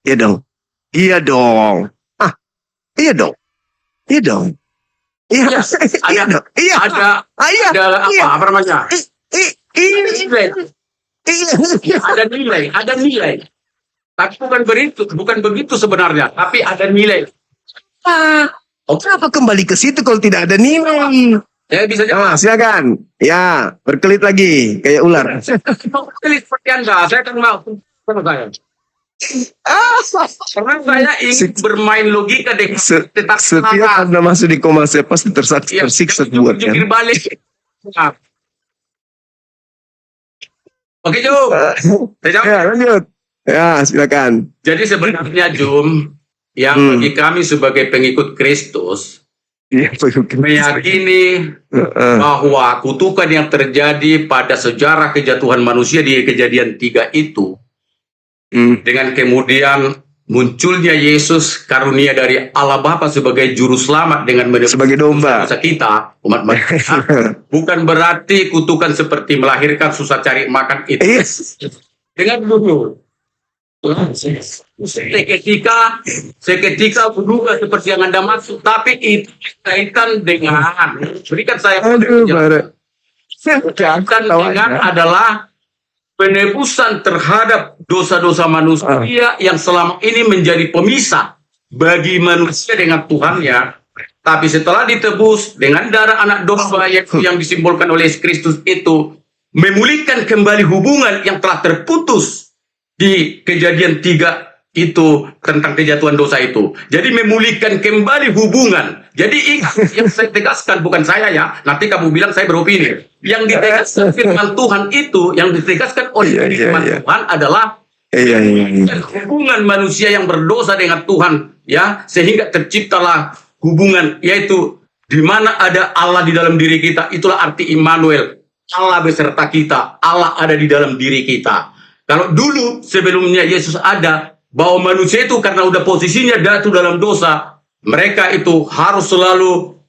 Iya dong. Iya dong. Iya dong. Iya dong. Iya. Iya. Iya dong. Iya. Ada Iya. Iya. apa namanya? Iya. Nilai. Iya. Ada nilai. Tapi bukan begitu sebenarnya, tapi ada nilai. Kenapa kembali ke situ kalau tidak ada nilai? Saya bisa jawab. Silakan. Ya, berkelit lagi kayak ular. Mau pilih seperti Anda, saya kan mau sama saya. Karena saya ingin bermain logika dengan tentang Setiap Anda masuk di koma saya pasti tersiksa buat kan. jungkir balik. Nah. Oke, Jum. Saya jawab. Ya, lanjut. Ya, silakan. Jadi sebenarnya Jum, yang bagi kami sebagai pengikut Kristus Iya, meyakini bahwa kutukan yang terjadi pada sejarah kejatuhan manusia di kejadian 3 itu, dengan kemudian munculnya Yesus karunia dari Allah Bapa sebagai juru selamat dengan menebus Sebagai domba. dosa kita umat manusia, bukan berarti kutukan seperti melahirkan susah cari makan itu. Yes. Dengar dulu, Seketika berubah seperti yang Anda maksud, tapi itu kaitan dengan berikan saya Aduh, Bara. kaitan dengan adalah penebusan terhadap dosa-dosa manusia yang selama ini menjadi pemisah bagi manusia dengan Tuhannya. Tapi setelah ditebus dengan darah anak domba yang disimbolkan oleh Yesus Kristus itu, memulihkan kembali hubungan yang telah terputus di Kejadian 3 itu tentang kejatuhan dosa itu. Jadi memulihkan kembali hubungan. Jadi ingat, yang saya tegaskan bukan saya ya. Nanti kamu bilang saya beropini. Yang ditegaskan firman Tuhan itu, yang ditegaskan oleh firman Tuhan adalah hubungan manusia yang berdosa dengan Tuhan, ya, sehingga terciptalah hubungan, yaitu di mana ada Allah di dalam diri kita. Itulah arti Immanuel, Allah beserta kita, Allah ada di dalam diri kita. Kalau dulu sebelumnya Yesus ada, bahwa manusia itu karena udah posisinya jatuh dalam dosa, mereka itu harus selalu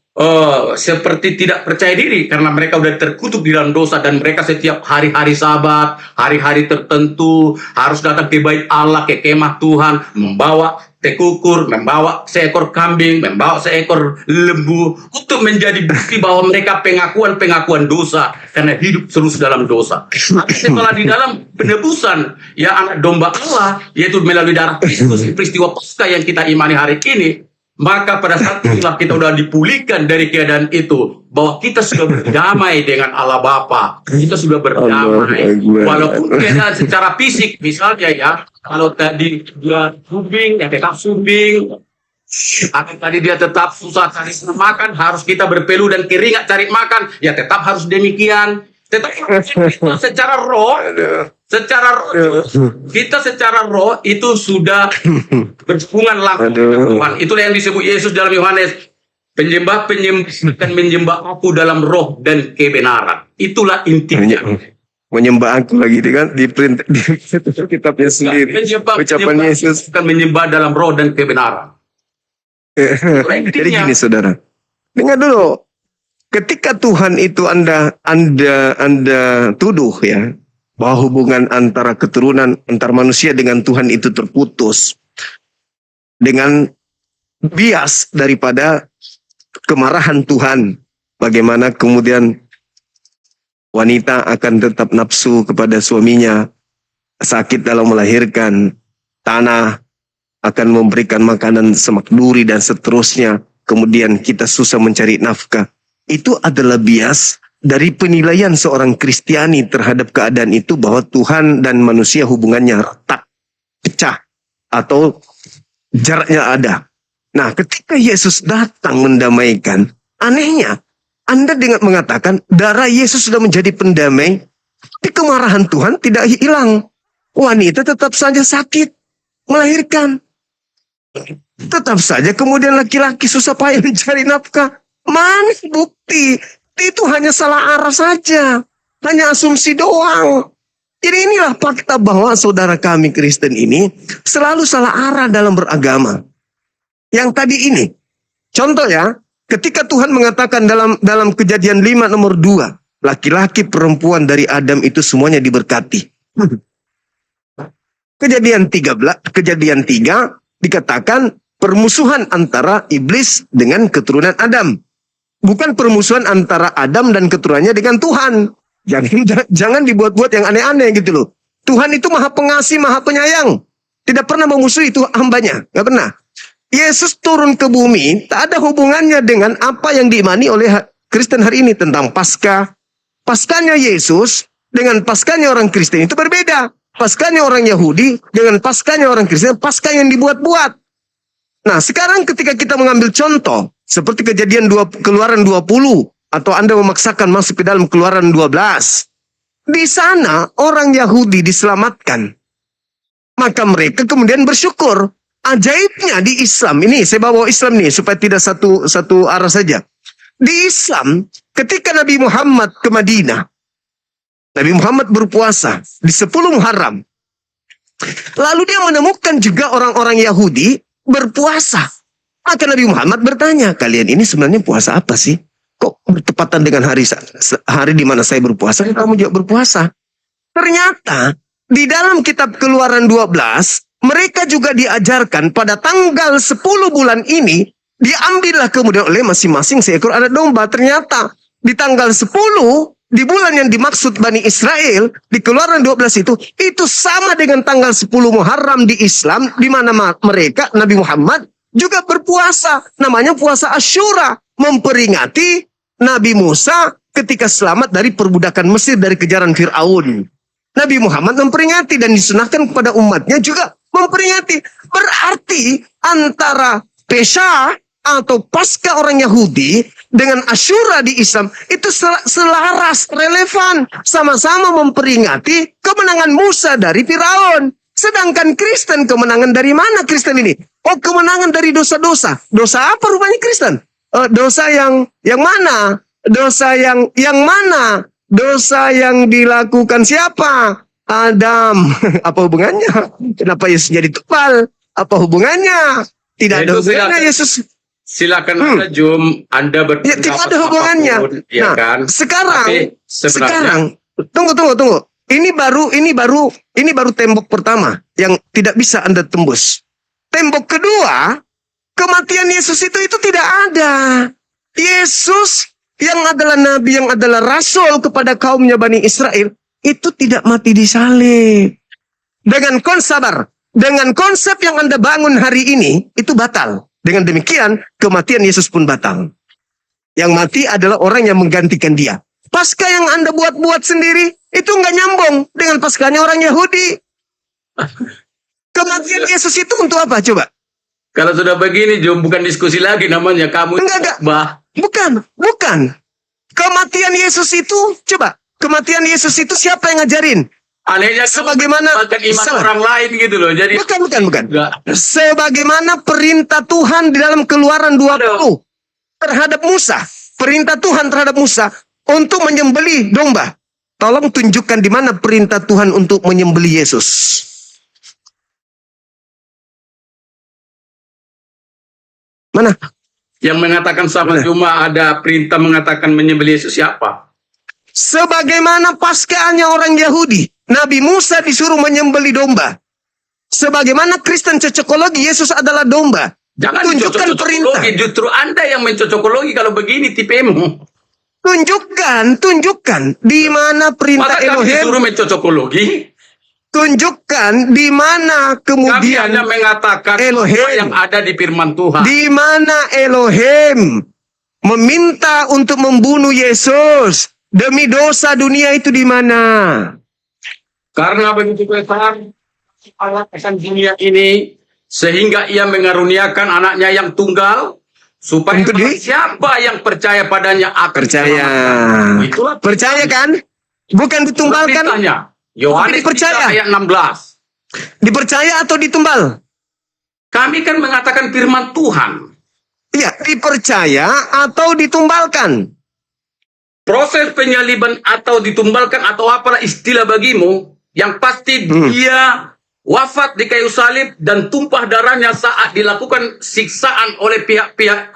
seperti tidak percaya diri karena mereka udah terkutuk di dalam dosa, dan mereka setiap hari-hari Sabat, hari-hari tertentu harus datang ke bait Allah, ke kemah Tuhan, membawa tekukur, membawa seekor kambing, membawa seekor lembu untuk menjadi bukti bahwa mereka pengakuan dosa karena hidup terus dalam dosa. Tapi setelah di dalam penebusan ya anak domba Allah, yaitu melalui darah Kristus, peristiwa Paskah yang kita imani hari ini, maka pada saat itulah kita sudah dipulihkan dari keadaan itu, bahwa kita sudah berdamai dengan Allah Bapa. Kita sudah berdamai. Walaupun keadaan secara fisik, misalnya ya, kalau tadi dia subing, ya tetap subing. Atau tadi dia tetap susah cari makan, harus kita berpeluh dan keringat cari makan, ya tetap harus demikian. Tetapi secara roh, kita secara roh itu sudah berhubungan langsung dengan Tuhan. Itulah yang disebut Yesus dalam Yohanes, penyembah akan menyembah aku dalam roh dan kebenaran. Itulah intinya. Menyembah aku lagi kan di kitabnya sendiri. Ucapan Yesus akan menyembah dalam roh dan kebenaran. Jadi gini saudara, dengar dulu. Ketika Tuhan itu Anda tuduh ya, bahwa hubungan antara keturunan antar manusia dengan Tuhan itu terputus dengan bias daripada kemarahan Tuhan. Bagaimana kemudian wanita akan tetap nafsu kepada suaminya, sakit dalam melahirkan, tanah akan memberikan makanan semak duri dan seterusnya. Kemudian kita susah mencari nafkah. Itu adalah bias dari penilaian seorang Kristiani terhadap keadaan itu, bahwa Tuhan dan manusia hubungannya retak, pecah, atau jaraknya ada. Nah, ketika Yesus datang mendamaikan, anehnya, Anda dengan mengatakan darah Yesus sudah menjadi pendamai, tapi kemarahan Tuhan tidak hilang. Wanita tetap saja sakit, melahirkan. Tetap saja kemudian laki-laki susah payah mencari nafkah. Mana bukti? Itu hanya salah arah saja. Hanya asumsi doang. Jadi inilah fakta bahwa saudara kami Kristen ini selalu salah arah dalam beragama. Yang tadi ini. Contoh ya. Ketika Tuhan mengatakan dalam Kejadian 5 nomor 2. Laki-laki perempuan dari Adam itu semuanya diberkati. Kejadian 3 dikatakan permusuhan antara iblis dengan keturunan Adam. Bukan permusuhan antara Adam dan keturunannya dengan Tuhan. Jangan dibuat-buat yang aneh-aneh gitu loh. Tuhan itu maha pengasih, maha penyayang. Tidak pernah memusuhi itu hambanya. Nggak pernah. Yesus turun ke bumi, tak ada hubungannya dengan apa yang diimani oleh Kristen hari ini tentang Paskah. Paskahnya Yesus dengan Paskahnya orang Kristen itu berbeda. Paskahnya orang Yahudi dengan Paskahnya orang Kristen, Paskah yang dibuat-buat. Nah, sekarang ketika kita mengambil contoh seperti Keluaran 20, atau Anda memaksakan masuk ke dalam Keluaran 12. Di sana orang Yahudi diselamatkan. Maka mereka kemudian bersyukur. Ajaibnya di Islam, ini saya bawa Islam nih supaya tidak satu arah saja. Di Islam, ketika Nabi Muhammad ke Madinah, Nabi Muhammad berpuasa di 10 Muharram. Lalu dia menemukan juga orang-orang Yahudi berpuasa. Maka Nabi Muhammad bertanya, kalian ini sebenarnya puasa apa sih? Kok bertepatan dengan hari di mana saya berpuasa, kamu juga berpuasa? Ternyata di dalam kitab Keluaran 12, mereka juga diajarkan pada tanggal 10 bulan ini, diambillah kemudian oleh masing-masing seekor anak domba. Ternyata di tanggal 10, di bulan yang dimaksud Bani Israel, di Keluaran 12 itu sama dengan tanggal 10 Muharram di Islam, di mana mereka, Nabi Muhammad, juga berpuasa. Namanya puasa Asyura, memperingati Nabi Musa ketika selamat dari perbudakan Mesir, dari kejaran Fir'aun. Nabi Muhammad memperingati dan disunahkan kepada umatnya juga memperingati. Berarti antara Pesah atau Paskah orang Yahudi dengan Asyura di Islam itu selaras, relevan, sama-sama memperingati kemenangan Musa dari Firaun. Sedangkan Kristen, kemenangan dari mana Kristen ini? Oh, kemenangan dari dosa-dosa. Dosa apa rupanya Kristen? Dosa yang mana? Dosa yang mana? Dosa yang dilakukan siapa? Adam. Apa hubungannya? Kenapa Yesus jadi tumpal? Apa hubungannya? Tidak ada hubungannya Yesus. Silakan Anda Jum, Anda berpendapat Ya, tidak ada hubungannya. apapun, ya Nah, kan? sekarang, Tapi sebenarnya tunggu. Ini baru tembok pertama yang tidak bisa Anda tembus. Tembok kedua, kematian Yesus itu tidak ada. Yesus yang adalah nabi, yang adalah rasul kepada kaumnya Bani Israel, itu tidak mati di salib. Dengan konsep yang Anda bangun hari ini, itu batal. Dengan demikian, kematian Yesus pun batal. Yang mati adalah orang yang menggantikan dia. Paskah yang Anda buat-buat sendiri, itu nggak nyambung dengan Paskahnya orang Yahudi. Kematian Yesus itu untuk apa? Coba. kalau sudah begini Jum, bukan diskusi lagi namanya, kamu Enggak. bah. Bukan. Kematian Yesus itu, coba. Kematian Yesus itu siapa yang ngajarin? Anehnya Sebagaimana- bahkan iman Salah. orang lain gitu loh. Jadi Bukan. enggak. Sebagaimana perintah Tuhan di dalam Keluaran 20 terhadap Musa. Perintah Tuhan terhadap Musa untuk menyembelih domba. Tolong tunjukkan di mana perintah Tuhan untuk menyembelih Yesus. Mana? Yang mengatakan sahabat cuma ada perintah mengatakan menyembelih Yesus siapa? Sebagaimana Paskahnya orang Yahudi, Nabi Musa disuruh menyembelih domba. Sebagaimana Kristen cocokologi, Yesus adalah domba. Jangan Tunjukkan perintah. cocokologi, justru Anda yang mencocokologi kalau begini tipemu. Tunjukkan di mana perintah Masa kami Elohim. disuruh mencocokologi? Tunjukkan di mana Kami kemudian hanya mengatakan Elohim. apa yang ada di firman Tuhan. di mana Elohim meminta untuk membunuh Yesus demi dosa dunia itu di mana? Karena begitu besar Allah akan dunia ini sehingga ia mengaruniakan anaknya yang tunggal supaya Untuk barang siapa yang percaya padanya akan Percaya. diselamatkan. Itulah Percaya kan? Bukan ditumbalkan. perintahnya. Yohanes dipercaya. 3 ayat 16. Dipercaya atau ditumbal? Kami kan mengatakan firman Tuhan. Iya, dipercaya atau ditumbalkan. Proses penyaliban atau ditumbalkan atau apalah istilah bagimu, yang pasti dia wafat di kayu salib dan tumpah darahnya saat dilakukan siksaan oleh pihak-pihak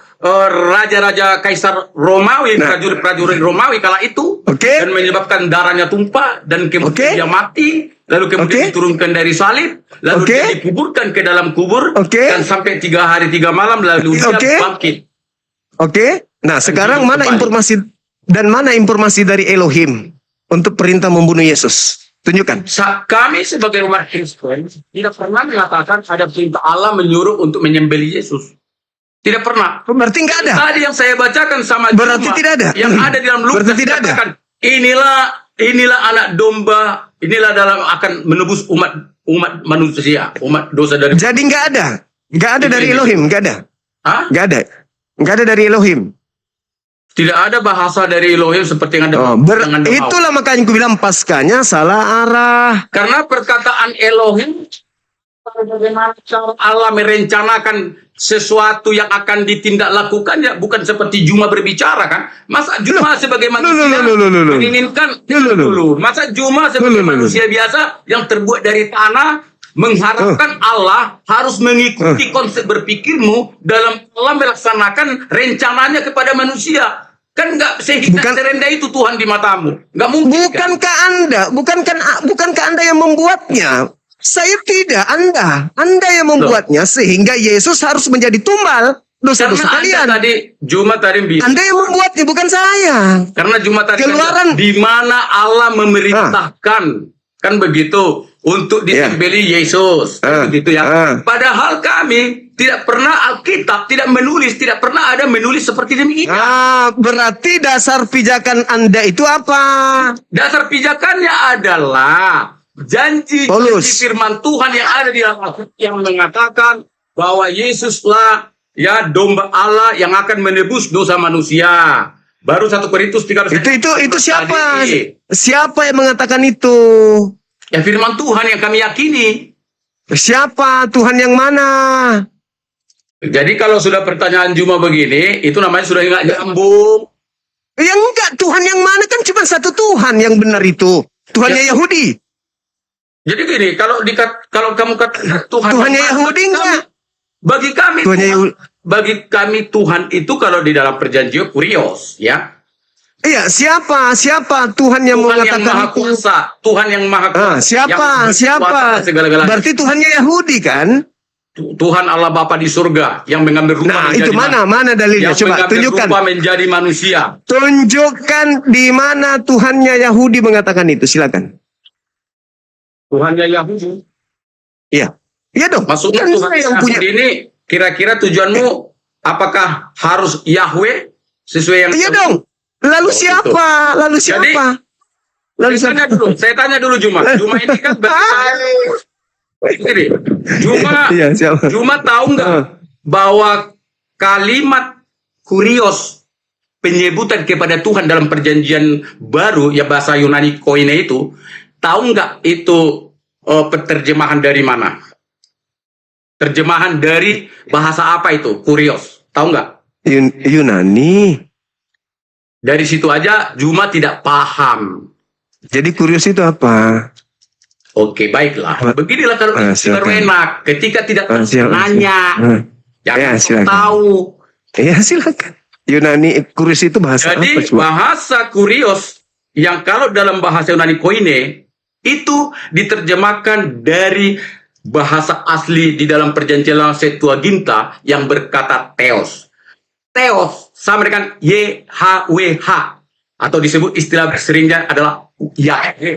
raja-raja Kaisar Romawi, prajurit-prajurit Romawi kala itu, Oke. dan menyebabkan darahnya tumpah dan kemudian Oke. dia mati, lalu kemudian Oke. diturunkan dari salib, lalu Oke. dia dikuburkan ke dalam kubur, Oke. dan sampai 3 hari 3 malam lalu dia Oke. bangkit. Oke? Nah, sekarang hidup mana kembali. mana informasi dari Elohim untuk perintah membunuh Yesus? Tunjukkan. Kami sebagai umat Kristen tidak pernah mengatakan ada perintah Allah menyuruh untuk menyembelih Yesus. Tidak pernah. Berarti nggak ada. Tadi yang saya bacakan sama Berarti Juma, tidak ada. yang ada di dalam Lukas Berarti tidak ada. dikatakan, inilah anak domba, inilah dalam akan menebus umat manusia, umat dosa dari. Jadi nggak ada. Nggak ada dari Elohim. Nggak ada. Hah? Nggak ada. Nggak ada dari Elohim. Tidak ada bahasa dari Elohim seperti yang ada. dengan Dhamma. Itulah makanya aku bilang Paskahnya salah arah. Karena perkataan Elohim, bagaimana cara Allah merencanakan sesuatu yang akan ditindaklakukan, ya bukan seperti Juma berbicara kan? Masa Juma sebagai manusia menginginkan Masa Juma sebagai manusia biasa yang terbuat dari tanah mengharapkan Allah harus mengikuti konsep berpikirmu dalam Allah melaksanakan rencananya kepada manusia. Kan nggak sehingga Bukan- serendah itu Tuhan di matamu. Nggak mungkin. kan? Bukankah Anda yang membuatnya? Saya tidak, Anda yang membuatnya sehingga Yesus harus menjadi tumbal dosa-dosa Karena kalian. Anda tadi Jumat tadi bilang. Anda yang membuatnya, bukan saya. Karena Jumat tadi Keluaran- di mana Allah memerintahkan kan begitu untuk disembelih Yesus kan begitu ya. Padahal kami tidak pernah Alkitab tidak pernah ada menulis seperti demikian. Berarti dasar pijakan Anda itu apa? Dasar pijakannya adalah janji Paulus. firman Tuhan yang ada di dalam Alkitab yang mengatakan bahwa Yesuslah ya domba Allah yang akan menebus dosa manusia. Baru 1 Korintus 3. Itu siapa? Tadi. Siapa yang mengatakan itu? Ya firman Tuhan yang kami yakini. Siapa? Tuhan yang mana? Jadi kalau sudah pertanyaan Juma begini, itu namanya sudah nggak nyambung. Ya enggak, Tuhan yang mana? Kan cuma satu Tuhan yang benar itu. Tuhannya Ya. Yahudi. Jadi gini, kalau kamu kata Tuhan Tuhannya yang mana, Yahudi enggak? Bagi kami Tuhannya Tuhan, Yahudi. bagi kami Tuhan itu kalau di dalam perjanjian kurios, ya. Iya, siapa Tuhan yang Tuhan yang mengatakan maha itu? kuasa, Tuhan yang maha kuasa. Siapa? yang berkuasa segala-galanya. Berarti Tuhannya Yahudi kan? Tuhan Allah Bapa di surga yang mengambil rupa Nah, menjadi itu mana dalilnya? yang Coba mengambil tunjukkan. rupa menjadi manusia. Tunjukkan di mana Tuhannya Yahudi mengatakan itu. Silakan. Tuhannya Yahudi. Iya. Iya dong. Maksudnya Kan Tuhan saya yang Yahudi punya. ini kira-kira tujuanmu apakah harus Yahweh sesuai yang Iya dong. Lalu Oh, siapa? Lalu Jadi, siapa? Lalu Saya tanya dulu Juma. Juma ini kan begini. Iya, siapa? Juma tahu nggak Ah. bahwa kalimat kurios penyebutan kepada Tuhan dalam perjanjian baru ya bahasa Yunani koine itu tahu nggak itu penerjemahan dari mana? Terjemahan dari bahasa apa itu? Kurios. Tahu nggak? Yunani. Dari situ aja Juma tidak paham. Jadi kurios itu apa? Oke, baiklah. Beginilah kalau baru silakan. enak. Ketika tidak Silakan. nanya, Ya, jangan silakan. tahu. Iya, silakan. Yunani kurios itu bahasa Jadi apa? Coba? bahasa kurios yang kalau dalam bahasa Yunani koine itu diterjemahkan dari bahasa asli di dalam perjanjian Septuaginta yang berkata theos. Theos sama dengan YHWH atau disebut istilah seringnya adalah Yahweh.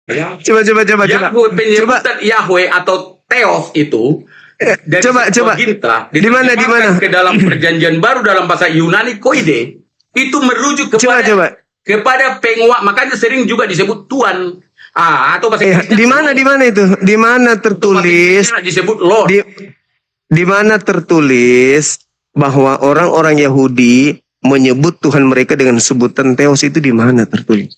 Ya. Coba. Yahweh penyebutan Yahweh atau Theos itu dari Coba. Septuaginta Di mana? diterjemahkan ke dalam perjanjian baru dalam bahasa Yunani koide itu merujuk Coba. kepada penguak, makanya sering juga disebut Tuhan atau bahasa Inggrisnya Di mana itu? Di mana tertulis? disebut Lord. Di mana tertulis bahwa orang-orang Yahudi menyebut Tuhan mereka dengan sebutan Theos itu di mana tertulis?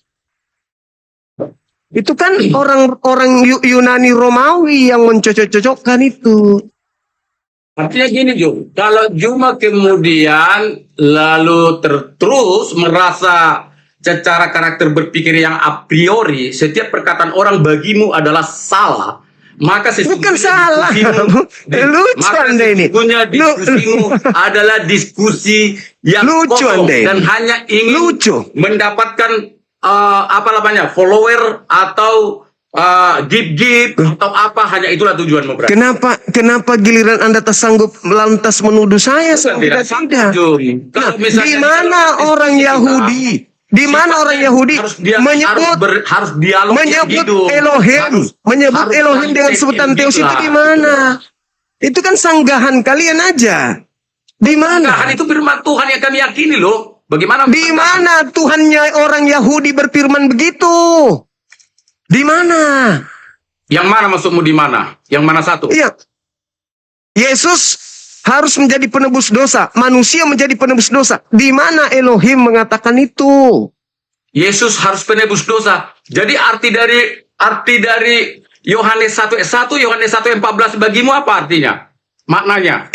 Itu kan orang-orang Yunani Romawi yang mencocok-cocokkan itu. Artinya gini Jum, kalau Juma kemudian lalu terus merasa secara karakter berpikir yang a priori setiap perkataan orang bagimu adalah salah, maka Bukan salah. Lucu Anda ini. Diskusimu adalah diskusi yang Lucu kosong Anda ini. dan hanya ingin Lucu. mendapatkan apa namanya follower atau give atau apa, hanya itulah tujuanmu berarti. Kenapa giliran Anda tersanggup lantas menuduh saya? Tidak. Tidak. Kalau misalnya Di mana orang Yahudi? Di mana orang Yahudi harus dialog menyebut Elohim, menyebut Elohim dengan sebutan Theos itu di mana? Itu kan sanggahan kalian aja. Di mana? Itu firman Tuhan yang kami yakini loh. Bagaimana? Di mana Tuhannya orang Yahudi berfirman begitu? Di mana? Yang mana maksudmu di mana? Yang mana satu? Iya. Yesus harus menjadi penebus dosa. Manusia menjadi penebus dosa. Di mana Elohim mengatakan itu? Yesus harus penebus dosa. Jadi arti dari Yohanes 1:1, Yohanes 1:14 bagimu apa artinya? Maknanya?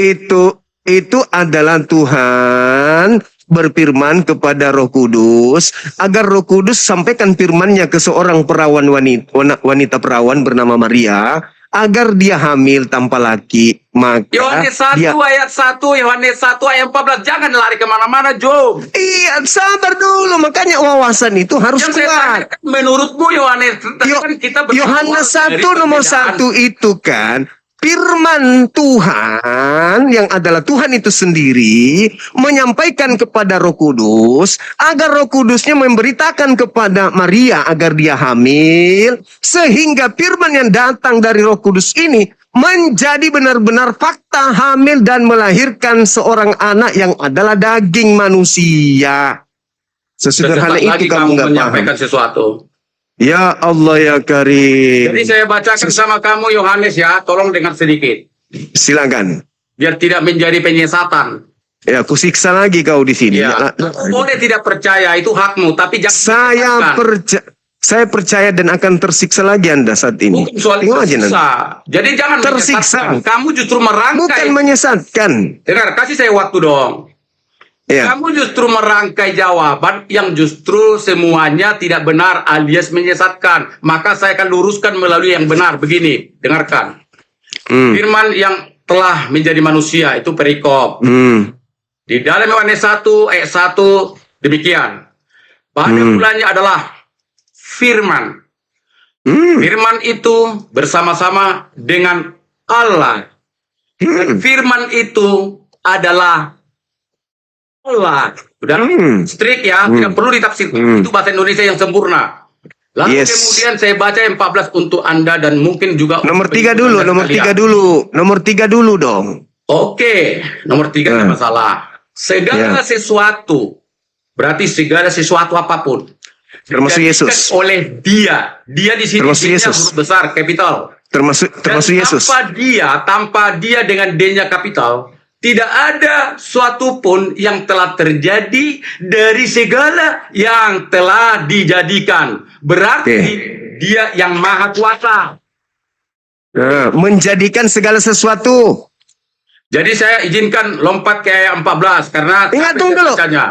Itu adalah Tuhan berfirman kepada Roh Kudus agar Roh Kudus sampaikan firman-Nya ke seorang perawan wanita perawan bernama Maria agar dia hamil tanpa laki, maka Yohanes 1 dia ayat 1, Yohanes 1 ayat 14. Jangan lari kemana-mana, Jom. iya, sabar dulu, makanya wawasan itu harus Yang saya kuat. tanyakan, menurutmu Yohanes, tadi kan kita Yohanes dari 1 nomor perbedaan. 1 itu kan firman Tuhan yang adalah Tuhan itu sendiri menyampaikan kepada Roh Kudus agar Roh Kudusnya memberitakan kepada Maria agar dia hamil, sehingga firman yang datang dari Roh Kudus ini menjadi benar-benar fakta hamil dan melahirkan seorang anak yang adalah daging manusia. Sesederhana Sesaat lagi itu kamu kamu nggak paham. menyampaikan sesuatu. Ya Allah ya Karim. Jadi saya bacakan sama kamu Yohanes ya, tolong dengar sedikit. Silakan. Biar tidak menjadi penyesatan. Ya, aku siksa lagi kau di sini. Ya. Boleh tidak percaya, itu hakmu, tapi jangan Saya percaya dan akan tersiksa lagi Anda saat ini. bukan soal Tengok aja nanti. tersiksa. Jadi jangan Tersiksa. menyesatkan. Kamu justru merangkai. Bukan menyesatkan. Dengar, kasih saya waktu dong. Ya. Kamu justru merangkai jawaban yang justru semuanya tidak benar alias menyesatkan. Maka saya akan luruskan melalui yang benar. Begini, dengarkan. Firman yang telah menjadi manusia itu perikop. Di dalam Yohanes 1 ayat 1 demikian. Pada mulanya adalah firman. Firman itu bersama-sama dengan Allah. Dan firman itu adalah Allah. Udah strict ya, tidak perlu ditafsirkan. Itu bahasa Indonesia yang sempurna. Lalu Yes. kemudian saya baca yang 14 untuk Anda dan mungkin juga Nomor untuk 3 dulu, Anda nomor sekalian. 3 dulu. Nomor 3 dulu dong. Oke, nomor 3 tidak masalah. Segala sesuatu, berarti segala sesuatu apapun. Termasuk dijadikan Yesus. Oleh dia. Dia di sini Termasuk D-nya Yesus. huruf besar, kapital. Termasuk Dan Yesus. tanpa dia dengan D-nya kapital, tidak ada suatu pun yang telah terjadi dari segala yang telah dijadikan. Berarti dia yang maha kuasa. Nah, menjadikan segala sesuatu. Jadi saya izinkan lompat ke ayat 14 karena Ingat, capek tunggu dulu. bacanya.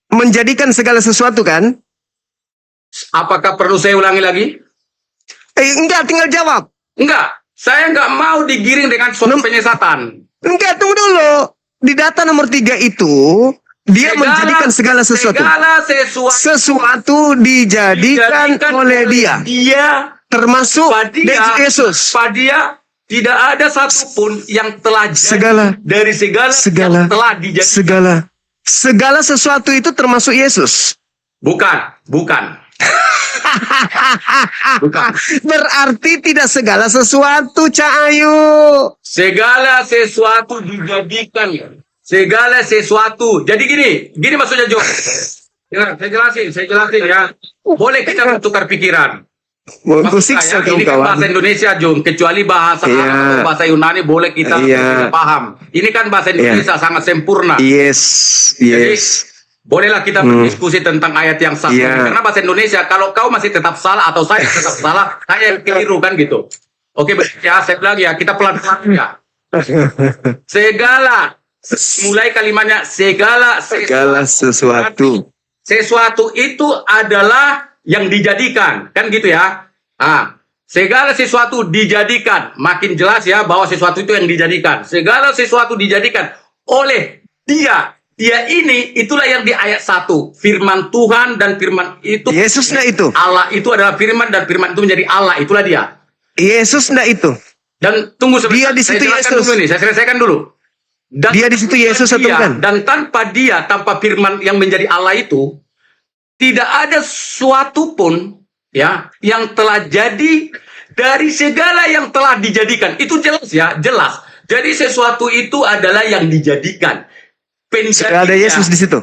Menjadikan segala sesuatu kan? Apakah perlu saya ulangi lagi? Enggak, tinggal jawab. Enggak. Saya enggak mau digiring dengan suatu penyesatan. Enggak, tunggu dulu. Di data nomor 3 itu, dia menjadikan segala sesuatu. Segala sesuatu Sesuatu dijadikan oleh dia. Dia Termasuk Pada Yesus. pada dia tidak ada satupun yang telah jadi Segala. dari segala yang telah dijadikan. Segala sesuatu itu termasuk Yesus. Bukan. Bukan. Berarti tidak segala sesuatu, Cak Ayu. Segala sesuatu dijadikan. Segala sesuatu. Jadi gini maksudnya Jo. Ya, saya jelasin ya. Boleh kita bertukar pikiran. Mau Maksud siksa saya, ini kan bahasa kawan. Indonesia, Jung. Kecuali bahasa Iya. Arab atau bahasa Yunani boleh kita Iya. paham. Ini kan bahasa Indonesia sangat sempurna. Yes. Jadi, bolehlah kita berdiskusi tentang ayat yang satu. Iya. Karena bahasa Indonesia, kalau kau masih tetap salah atau saya tetap salah, saya yang keliru kan gitu. Oke, ya, saya bilang ya, kita pelan-pelan ya. Segala, mulai kalimatnya segala Sesuatu. sesuatu itu adalah yang dijadikan, kan gitu ya. Segala sesuatu dijadikan, makin jelas ya bahwa sesuatu itu yang dijadikan. Segala sesuatu dijadikan oleh dia. Dia ini, itulah yang di ayat 1. Firman Tuhan dan firman itu. Yesusnya itu. Allah itu adalah firman dan firman itu menjadi Allah. Itulah dia. Yesus enggak itu. Dan tunggu sebentar. Dia di situ saya jelaskan Yesus. dulu nih, saya selesaikan dulu. Dan Dia di situ Yesus atau dia, bukan? Dan tanpa firman yang menjadi Allah itu, tidak ada suatu pun ya yang telah jadi dari segala yang telah dijadikan. Itu jelas ya, jelas. Jadi sesuatu itu adalah yang dijadikan. Sudah ada Yesus di situ.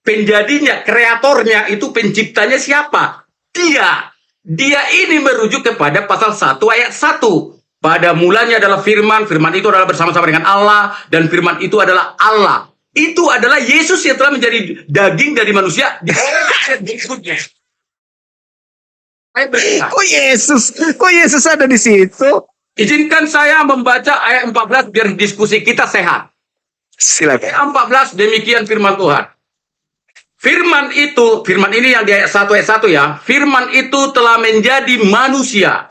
Penjadinya, kreatornya, itu penciptanya siapa? Dia. Dia ini merujuk kepada pasal 1 ayat 1. Pada mulanya adalah firman, firman itu adalah bersama-sama dengan Allah, dan firman itu adalah Allah. Itu adalah Yesus yang telah menjadi daging dari manusia di ayat berikutnya. Kok Yesus ada di situ? Izinkan saya membaca ayat 14 biar diskusi kita sehat. Silakan. Ayat 14 demikian firman Tuhan. Firman ini yang di ayat 1 ya. Firman itu telah menjadi manusia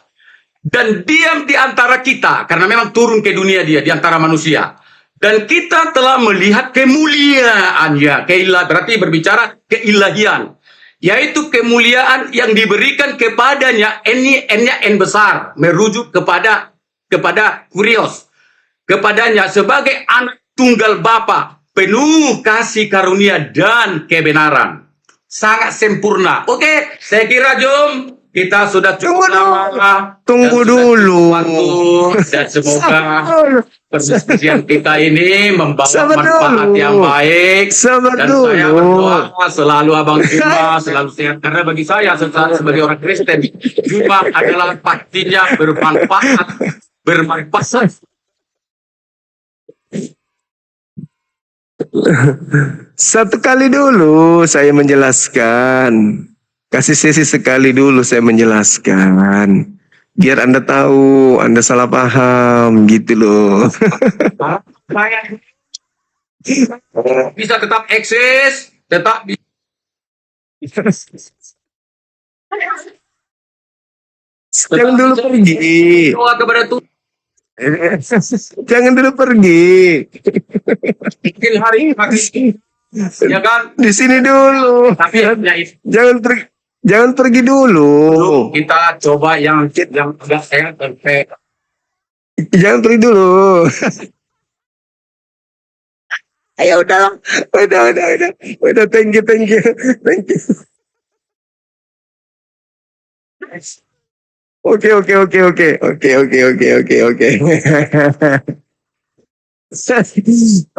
dan diam di antara kita, karena memang turun ke dunia dia di antara manusia. Dan kita telah melihat kemuliaannya. Berarti berbicara keilahian, yaitu kemuliaan yang diberikan kepadanya. N besar, merujuk kepada Kurios, kepadanya sebagai anak tunggal Bapa, penuh kasih karunia dan kebenaran, sangat sempurna. Oke, saya kira jom kita sudah cukup lama. Tunggu dulu. Dan semoga perdiskusian kita ini membawa manfaat yang baik. Dan saya berdoa selalu Abang Juma selalu sehat. Karena bagi saya sebagai orang Kristen, Juma adalah pastinya bermanfaat. Satu kali dulu saya menjelaskan. Kasih sesi sekali dulu saya menjelaskan. Biar Anda tahu, Anda salah paham gitu loh. Bisa tetap eksis, tetap Jangan dulu pergi. doa kepada Tuhan. Jangan dulu pergi. Mungkin hari ini ya kan? Di sini dulu. Tapi ya itu. Jangan pergi dulu. Kita coba yang agak sehat dan fair. Jangan pergi dulu. Ayo udah. Thank you. Oke.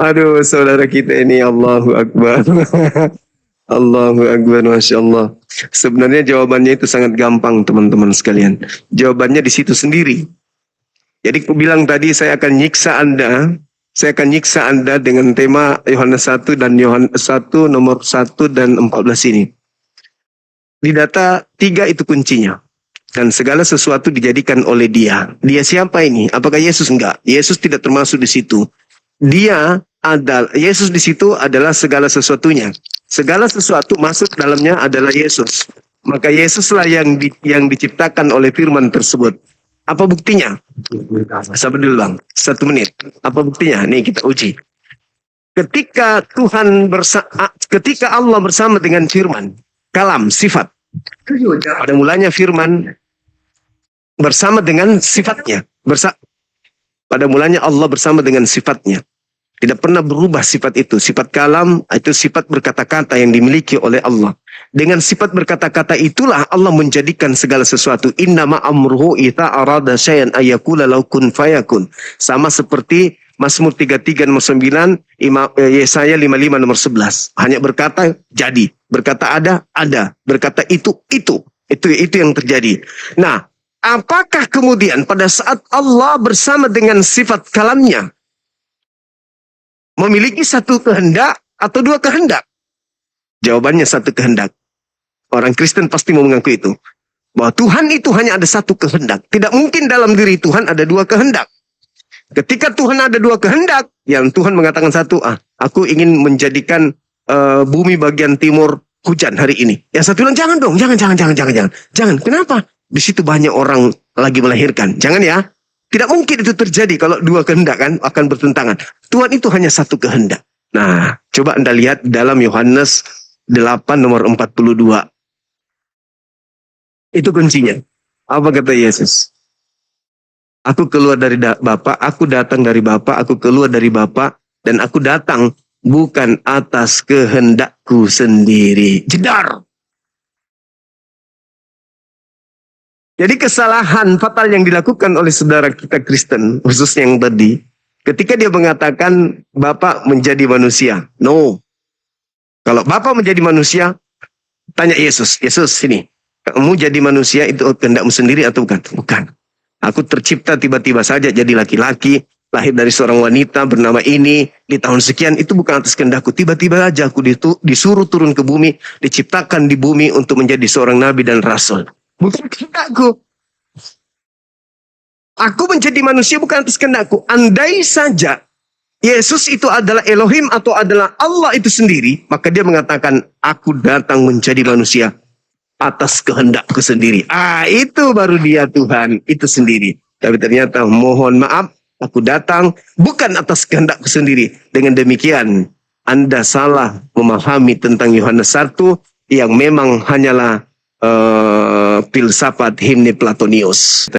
Aduh, saudara kita ini Allahu Akbar. Allahu Akbar, Masya Allah. Sebenarnya jawabannya itu sangat gampang, teman-teman sekalian. Jawabannya di situ sendiri. Jadi aku bilang tadi saya akan nyiksa Anda. Saya akan nyiksa Anda dengan tema Yohanes 1 dan Yohanes 1 nomor 1 dan 14 ini. Di data 3 itu kuncinya. Dan segala sesuatu dijadikan oleh Dia. Dia siapa ini? Apakah Yesus? Enggak. Yesus tidak termasuk di situ. Yesus di situ adalah segala sesuatunya. Segala sesuatu masuk dalamnya adalah Yesus. Maka Yesuslah yang diciptakan oleh firman tersebut. Apa buktinya? Sabar dulu Bang, 1 menit. Apa buktinya? Nih kita uji. Ketika Allah bersama dengan firman, kalam, sifat. Pada mulanya firman bersama dengan sifatnya. Pada mulanya Allah bersama dengan sifatnya. Tidak pernah berubah sifat itu. Sifat kalam itu sifat berkata-kata yang dimiliki oleh Allah. Dengan sifat berkata-kata itulah Allah menjadikan segala sesuatu. Innama amruhu idza arada syai'an ayyakula lahu kun fayakun. Sama seperti Mazmur 33 nomor 9, Yesaya 55 nomor 11. Hanya berkata jadi, berkata ada, berkata itu yang terjadi. Nah, apakah kemudian pada saat Allah bersama dengan sifat kalamnya memiliki satu kehendak atau dua kehendak? Jawabannya satu kehendak. Orang Kristen pasti mau mengaku itu. Bahwa Tuhan itu hanya ada satu kehendak. Tidak mungkin dalam diri Tuhan ada dua kehendak. Ketika Tuhan ada dua kehendak, yang Tuhan mengatakan satu, aku ingin menjadikan bumi bagian timur hujan hari ini. Yang satu bilang, jangan dong, jangan. Kenapa? Di situ banyak orang lagi melahirkan. Jangan ya. Tidak mungkin itu terjadi kalau dua kehendak kan akan bertentangan. Tuhan itu hanya satu kehendak. Nah, coba Anda lihat dalam Yohanes 8 nomor 42. Itu kuncinya. Apa kata Yesus? Aku keluar dari Bapa, aku datang dari Bapa, aku keluar dari Bapa, dan aku datang bukan atas kehendakku sendiri. Jedar. Jadi kesalahan fatal yang dilakukan oleh saudara kita Kristen, khususnya yang tadi, ketika dia mengatakan Bapa menjadi manusia. No. Kalau Bapa menjadi manusia, tanya Yesus. Yesus, sini. Kamu jadi manusia itu kehendakmu sendiri atau bukan? Bukan. Aku tercipta tiba-tiba saja jadi laki-laki, lahir dari seorang wanita bernama ini, di tahun sekian, itu bukan atas kehendakku. Tiba-tiba saja aku disuruh turun ke bumi, diciptakan di bumi untuk menjadi seorang nabi dan rasul. Bukan kehendakku. Aku menjadi manusia bukan atas kehendakku. Andai saja Yesus itu adalah Elohim atau adalah Allah itu sendiri, maka dia mengatakan, aku datang menjadi manusia. atas kehendakku sendiri. Itu baru dia Tuhan itu sendiri. Tapi ternyata mohon maaf, aku datang bukan atas kehendakku sendiri. Dengan demikian, Anda salah memahami tentang Yohanes 1 yang memang hanyalah filsafat himne Platonius.